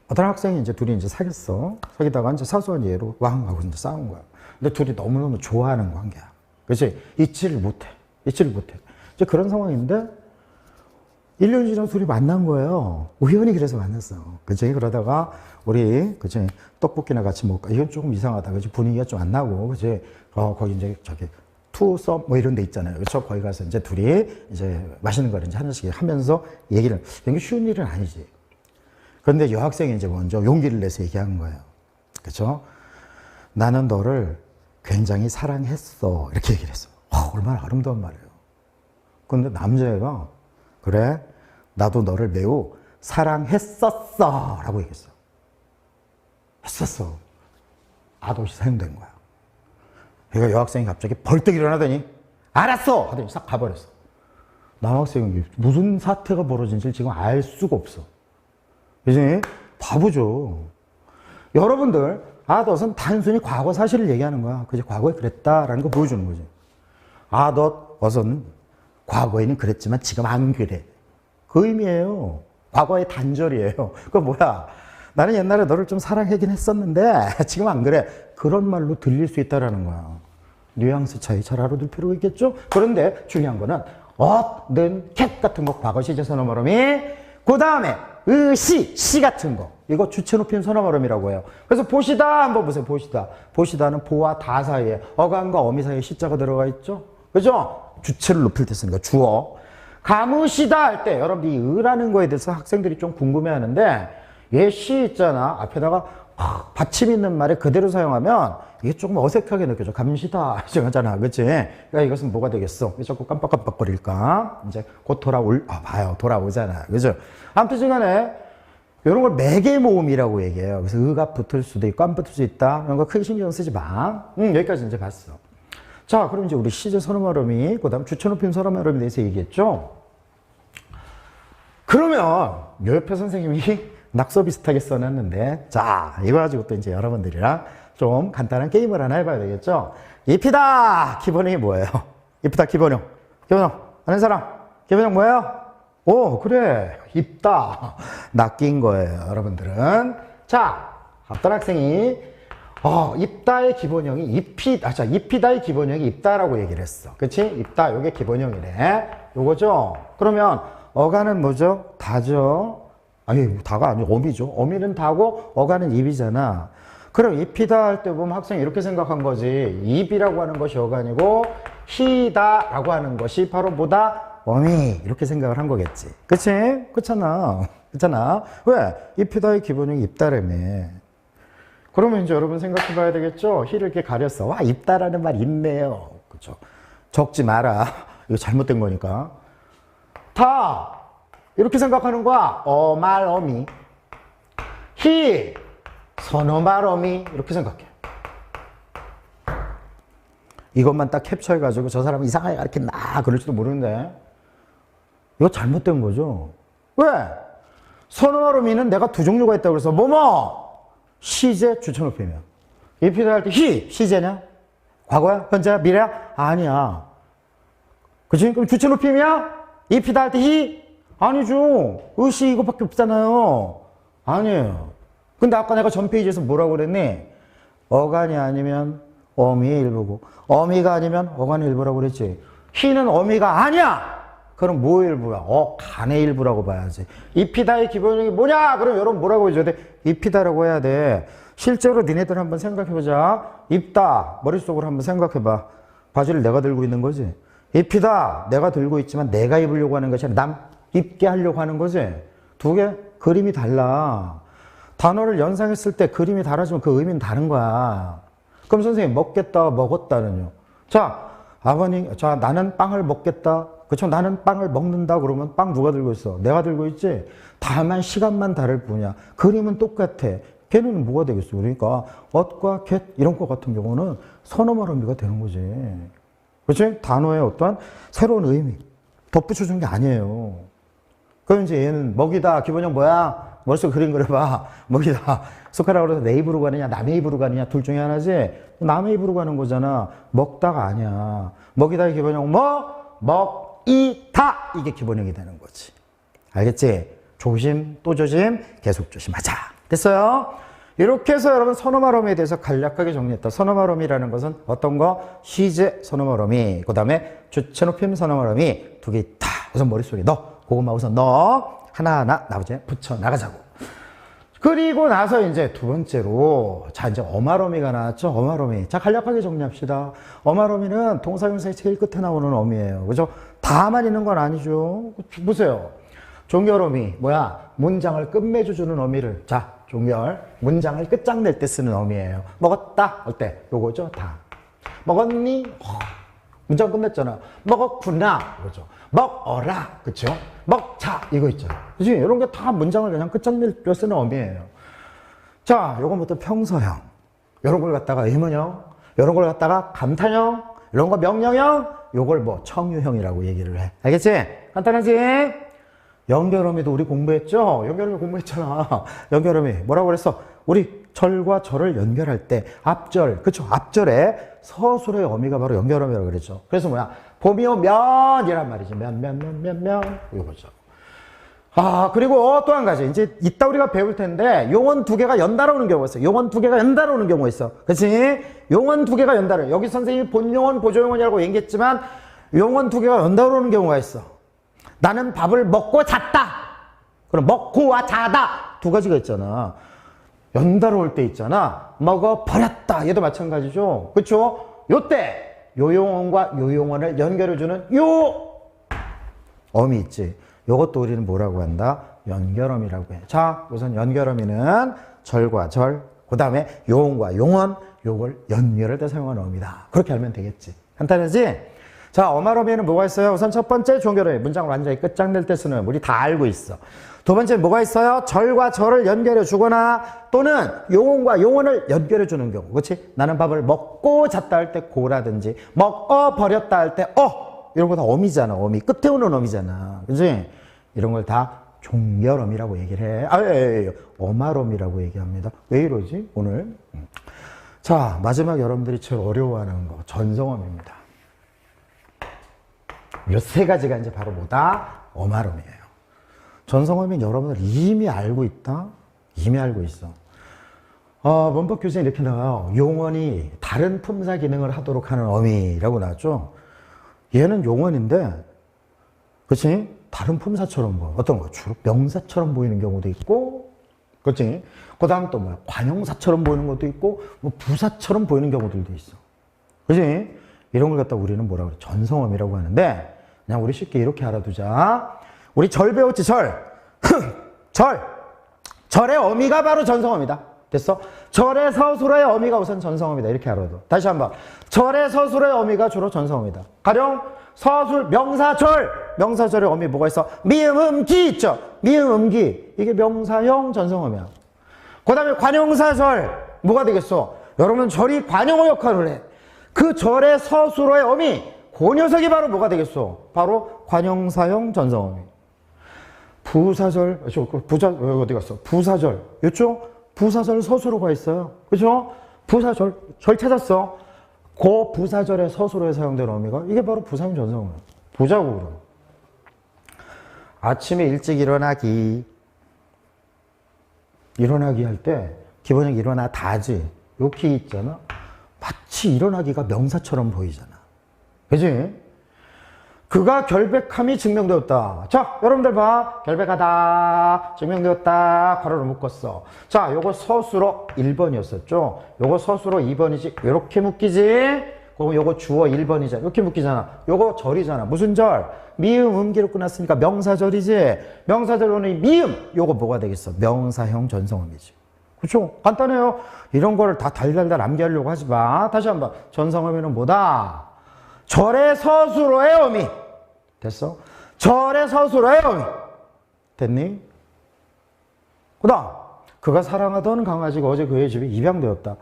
어떤 학생이 이제 둘이 이제 사귀다가 이제 사소한 예로 왕 하고 이제 싸운 거야. 근데 둘이 너무너무 좋아하는 관계야. 그렇지? 잊지를 못해. 이제 그런 상황인데 1년 지나서 둘이 만난 거예요. 우연히 그래서 만났어. 그치? 그러다가 우리, 그치? 떡볶이나 같이 먹을까? 이건 조금 이상하다. 그치? 분위기가 좀 안 나고, 그치? 거기 이제 투썸 뭐 이런 데 있잖아요. 그쵸? 거기 가서 이제 둘이 이제 맛있는 거를 이제 하나씩 하면서 얘기를, 이게 쉬운 일은 아니지. 그런데 여학생이 이제 먼저 용기를 내서 얘기한 거예요. 그쵸? 나는 너를 굉장히 사랑했어. 이렇게 얘기를 했어. 얼마나 아름다운 말이에요. 근데 남자애가 그래, 나도 너를 매우 사랑했었어 라고 얘기했어. 했었어. 아도시 사용된 거야. 그러니까 여학생이 갑자기 벌떡 일어나더니 알았어 하더니 싹 가버렸어. 남학생이 무슨 사태가 벌어진지 지금 알 수가 없어. 그지? 바보죠. 여러분들, 아덧은 단순히 과거 사실을 얘기하는 거야. 그지? 과거에 그랬다라는 거 보여주는 거지. 아덧은 과거에는 그랬지만 지금 안 그래. 그 의미예요. 과거의 단절이에요. 그거 뭐야? 나는 옛날에 너를 좀 사랑하긴 했었는데 지금 안 그래. 그런 말로 들릴 수 있다라는 거야. 뉘앙스 차이 잘 알아둘 필요가 있겠죠? 그런데 중요한 거는 는 캣 같은 거 과거 시제 선어 발음이 그 다음에 시 같은 거 이거 주체 높임 선어 발음이라고 해요. 그래서 보시다 한번 보세요. 보시다는 보와 다 사이에 어간과 어미 사이에 시자가 들어가 있죠. 그죠? 주체를 높일 때 쓰는 거 주어. 감으시다 할 때 여러분들 이 의라는 거에 대해서 학생들이 좀 궁금해하는데 얘 시 있잖아. 앞에다가 받침 있는 말을 그대로 사용하면 이게 조금 어색하게 느껴져. 감시다 하잖아. 그치? 그러니까 이것은 뭐가 되겠어? 왜 자꾸 깜빡깜빡거릴까? 이제 곧 봐요. 돌아오잖아. 그죠? 아무튼 간에 이런 걸 매개 모음이라고 얘기해요. 그래서 의가 붙을 수도 있고 안 붙을 수 있다. 이런 거 크게 신경 쓰지 마. 여기까지 이제 봤어. 자, 그럼 이제 우리 시제 선어 발음이 그다음 주체 높임 선어 발음에 대해서 얘기했죠. 그러면 옆에 선생님이 낙서 비슷하게 써놨는데, 자, 이거 가지고 또 이제 여러분들이랑 좀 간단한 게임을 하나 해봐야 되겠죠. 입히다 기본형이 뭐예요? 입히다 기본형 아는 사람? 기본형 뭐예요? 오, 그래, 입다 낚인 거예요, 여러분들은. 자, 어떤 학생이 입다의 기본형이 입히다의 기본형이 입다라고 얘기를 했어. 그치? 입다, 요게 기본형이래. 요거죠? 그러면 어가는 뭐죠? 다죠? 아니, 다가 아니고 어미죠. 어미는 다고 어가는 입이잖아. 그럼 입히다 할 때 보면 학생이 이렇게 생각한 거지. 입이라고 하는 것이 어간이고 히다라고 하는 것이 바로 뭐다? 어미. 이렇게 생각을 한 거겠지. 그치? 그렇잖아. 왜? 입히다의 기본형이 입다라며. 그러면 이제 여러분 생각해 봐야 되겠죠? 히를 이렇게 가렸어. 와, 입다라는 말 있네요. 그쵸? 적지 마라. 이거 잘못된 거니까. 다! 이렇게 생각하는 거야. 어말 어미. 히! 선어말 어미. 이렇게 생각해. 이것만 딱 캡처해가지고 저 사람은 이상하게 이렇게 그럴지도 모르는데. 이거 잘못된 거죠. 왜? 선어말 어미는 내가 두 종류가 있다고 그래서 시제 주체 높이면 입히다 할 때 시제냐? 과거야? 현재야? 미래야? 아니야. 그치? 그럼 주체 높임이야? 입히다 할 때 아니죠. 의시 이거밖에 없잖아요. 아니에요. 근데 아까 내가 전 페이지에서 뭐라고 그랬니? 어간이 아니면 어미의 일부고 어미가 아니면 어간의 일부라고 그랬지. 히는 어미가 아니야. 그럼 뭐의 일부야? 간의 일부라고 봐야지. 입히다의 기본형이 뭐냐? 그럼 여러분 뭐라고 해줘야 돼? 입히다라고 해야 돼. 실제로 니네들 한번 생각해보자. 입다. 머릿속으로 한번 생각해봐. 바지를 내가 들고 있는 거지. 입히다. 내가 들고 있지만 내가 입으려고 하는 것이 아니라 남 입게 하려고 하는 거지. 두 개 그림이 달라. 단어를 연상했을 때 그림이 달라지면 그 의미는 다른 거야. 그럼 선생님 먹겠다, 먹었다는요. 자, 나는 빵을 먹겠다. 그쵸? 나는 빵을 먹는다 그러면 빵 누가 들고 있어? 내가 들고 있지? 다만 시간만 다를 뿐이야. 그림은 똑같아. 걔는 뭐가 되겠어? 그러니까 엇과 겟 이런 것 같은 경우는 선어말 의미가 되는 거지. 그렇지? 단어의 어떠한 새로운 의미 덧붙여준 게 아니에요. 그럼 이제 얘는 먹이다. 기본형 뭐야? 머릿속에 그림 그려봐. 먹이다. 숟가락으로 내 입으로 가느냐 남의 입으로 가느냐 둘 중에 하나지. 남의 입으로 가는 거잖아. 먹다가 아니야. 먹이다의 기본형 뭐? 먹이다. 이게 기본형이 되는 거지. 알겠지? 조심 또 조심 계속 조심하자. 됐어요? 이렇게 해서 여러분 선어말어미에 대해서 간략하게 정리했다. 선어말어미라는 것은 어떤 거? 시제 선어말어미, 그 다음에 주체높임 선어말어미 두 개 있다. 우선 머릿속에 넣어. 그것만 우선 넣어. 하나하나 나머지 붙여 나가자고. 그리고 나서 이제 두 번째로 자 이제 어말어미가 나왔죠. 어말어미. 자 간략하게 정리합시다. 어말어미는 동사형사의 제일 끝에 나오는 어미예요. 그죠? 다만 있는 건 아니죠. 보세요. 종결어미 뭐야? 문장을 끝맺어주는 어미를 자 종결 문장을 끝장낼 때 쓰는 어미예요. 먹었다 어때? 요거죠. 다 먹었니? 문장 끝냈잖아. 먹었구나 그죠? 먹어라 그쵸? 먹자 이거 있잖아. 그치? 이런 게 다 문장을 그냥 끝장낼 때 쓰는 어미예요. 자 요거부터 평서형 이런 걸 갖다가 의문형 이런 걸 갖다가 감탄형 이런 거 명령형 요걸 뭐 청유형이라고 얘기를 해. 알겠지? 간단하지? 연결어미도 우리 공부했죠? 연결어미 공부했잖아. 연결어미 뭐라고 그랬어? 우리 절과 절을 연결할 때 앞절, 그쵸? 앞절에 서술의 어미가 바로 연결어미라고 그랬죠. 그래서 뭐야? 봄이 오면 이란 말이지. 면 이거죠. 아 그리고 또 한 가지 이제 이따 우리가 배울 텐데 용언 두 개가 연달아 오는 경우가 있어. 용언 두 개가 연달아 오는 경우가 있어. 그치? 용언 두 개가 연달아. 여기 선생님이 본용언 보조용언이라고 얘기했지만 용언 두 개가 연달아 오는 경우가 있어. 나는 밥을 먹고 잤다. 그럼 먹고와 자다 두 가지가 있잖아. 연달아 올 때 있잖아. 먹어버렸다. 얘도 마찬가지죠. 그쵸? 요때 요용언과 요용언을 연결해주는 요 어미 있지. 요것도 우리는 뭐라고 한다? 연결어미라고 해. 자, 우선 연결어미는 절과 절, 그 다음에 용언과 용언, 요걸 연결할 때 사용하는 어미다. 그렇게 알면 되겠지. 간단하지? 자, 어말어미에는 뭐가 있어요? 우선 첫 번째 종결어미. 문장을 완전히 끝장낼 때 쓰는 우리 다 알고 있어. 두 번째 뭐가 있어요? 절과 절을 연결해 주거나 또는 용언과 용언을 연결해 주는 경우. 그렇지? 나는 밥을 먹고 잤다 할 때 고라든지 먹어버렸다 할 때 이런 거 다 어미잖아. 어미. 끝에 오는 어미잖아. 그치? 이런 걸 다 종결어미라고 얘기를 해. 어말어미라고 얘기합니다. 왜 이러지? 오늘. 자, 마지막 여러분들이 제일 어려워하는 거. 전성어미입니다. 이 세 가지가 이제 바로 뭐다? 어말어미예요. 전성어미는 여러분들 이미 알고 있다? 이미 알고 있어. 문법 교재에 이렇게 나와요. 용언이 다른 품사 기능을 하도록 하는 어미라고 나왔죠. 얘는 용언인데, 그치? 다른 품사처럼 보여. 어떤 거? 주로 명사처럼 보이는 경우도 있고, 그치? 그 다음 또 뭐야? 관용사처럼 보이는 것도 있고, 뭐 부사처럼 보이는 경우들도 있어. 그치? 이런 걸 갖다 우리는 뭐라고 그래? 전성어미라고 하는데, 그냥 우리 쉽게 이렇게 알아두자. 우리 절 배웠지, 절. 절의 어미가 바로 전성어미다. 됐어? 절의 서술어의 어미가 우선 전성어미다. 이렇게 알아둬. 다시 한번. 절의 서술어의 어미가 주로 전성어미다. 가령, 서술, 명사절의 어미 뭐가 있어? 미음, 음기 있죠? 미음, 음기. 이게 명사형 전성어미야. 그 다음에 관용사절. 뭐가 되겠어? 여러분, 절이 관용어 역할을 해. 그 절의 서술어의 어미. 그 녀석이 바로 뭐가 되겠어? 바로 관용사형 전성어미. 부사절, 어디 갔어? 부사절. 있죠? 부사절 서술어가 있어요. 그죠? 부사절, 절 찾았어. 그 부사절의 서술어에 사용되는 어미가 이게 바로 부사형 전성어미야. 보자고, 그럼. 아침에 일찍 일어나기. 일어나기 할 때, 기본형 일어나다지. 요 키 있잖아. 마치 일어나기가 명사처럼 보이잖아. 그지? 그가 결백함이 증명되었다. 자, 여러분들 봐. 결백하다. 증명되었다. 괄호를 묶었어. 자, 요거 서술어 1번이었었죠. 요거 서술어 2번이지. 요렇게 묶이지. 그럼 요거 주어 1번이잖아. 이렇게 묶이잖아. 요거 절이잖아. 무슨 절? 미음, 음기로 끝났으니까 명사절이지. 명사절로는 미음. 요거 뭐가 되겠어? 명사형 전성어미지. 그렇죠? 간단해요. 이런 거를 다 달달달 암기하려고 하지 마. 다시 한번. 전성어미는 뭐다? 절의 서술어의 어미. 됐어? 절의 서술어의 어미. 됐니? 그 다음, 그가 사랑하던 강아지가 어제 그의 집에 입양되었다.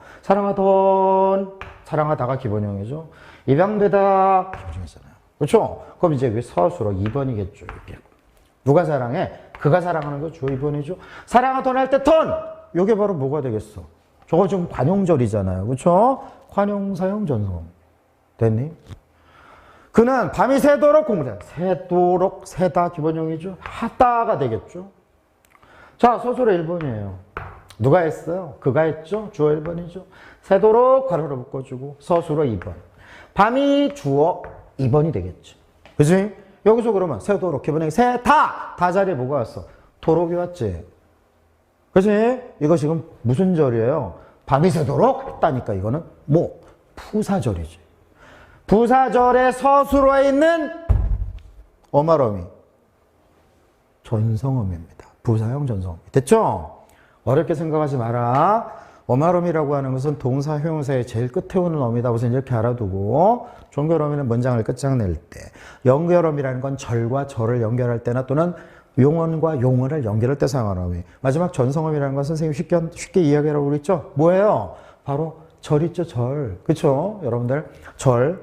사랑하다가 기본형이죠. 입양되다 기본형이잖아요. 그렇죠? 그럼 이제 왜 서술어 2번이겠죠. 이게. 누가 사랑해? 그가 사랑하는 거 주어 2번이죠. 사랑하던 할 때 던! 이게 바로 뭐가 되겠어? 저거 지금 관용절이잖아요. 그렇죠? 관용사용 전송. 됐니? 그는 밤이 새도록 공부를 새도록, 새다 기본형이죠. 하다가 되겠죠. 자, 서술의 1번이에요. 누가 했어요? 그가 했죠. 주어 1번이죠. 새도록 가로로 묶어주고 서술어 2번. 밤이 주어 2번이 되겠지. 그치? 여기서 그러면 새도록 기본형이 새다! 다 자리에 뭐가 왔어? 도록이 왔지. 그치? 이거 지금 무슨 절이에요? 밤이 새도록 했다니까 이거는 뭐? 부사절이지. 부사절의 서술어에 있는 어말어미. 전성어미입니다. 부사형 전성어미. 됐죠? 어렵게 생각하지 마라. 어말어미라고 하는 것은 동사, 형용사의 제일 끝에 오는 어미다. 우선 이렇게 알아두고 종결어미는 문장을 끝장낼 때, 연결어미라는 건 절과 절을 연결할 때나 또는 용언과 용언을 연결할 때 사용하는 어미. 마지막 전성어미라는 건 선생님이 쉽게 이야기하라고 그랬죠? 뭐예요? 바로 절 있죠, 절. 그쵸? 여러분들, 절.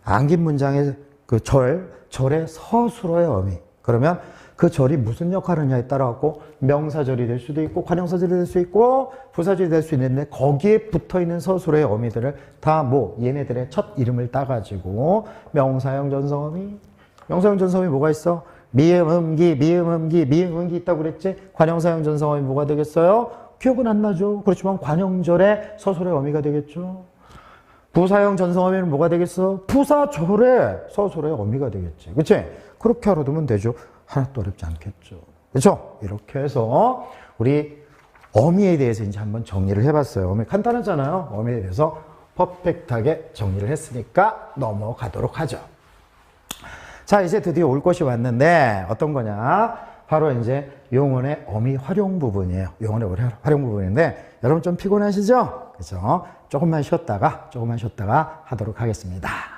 안긴 문장의 그 절의 서술어의 어미. 그러면 그 절이 무슨 역할을 하냐에 따라 갖고 명사절이 될 수도 있고 관형사절이 될 수 있고 부사절이 될 수 있는데 거기에 붙어있는 서술어의 어미들을 다 뭐 얘네들의 첫 이름을 따가지고 명사형 전성어미. 명사형 전성어미 뭐가 있어? 미음음기 있다고 그랬지? 관형사형 전성어미 뭐가 되겠어요? 기억은 안 나죠? 그렇지만 관형절의 서술의 어미가 되겠죠? 부사형 전성어미는 뭐가 되겠어? 부사절의 서술의 어미가 되겠지. 그치? 그렇게 알아두면 되죠. 하나도 어렵지 않겠죠. 그렇죠? 이렇게 해서 우리 어미에 대해서 이제 한번 정리를 해봤어요. 어미 간단하잖아요. 어미에 대해서 퍼펙트하게 정리를 했으니까 넘어가도록 하죠. 자, 이제 드디어 올 것이 왔는데 어떤 거냐? 바로 이제 용언의 어미 활용 부분이에요. 용언의 활용 부분인데 여러분 좀 피곤하시죠? 그죠? 조금만 쉬었다가 하도록 하겠습니다.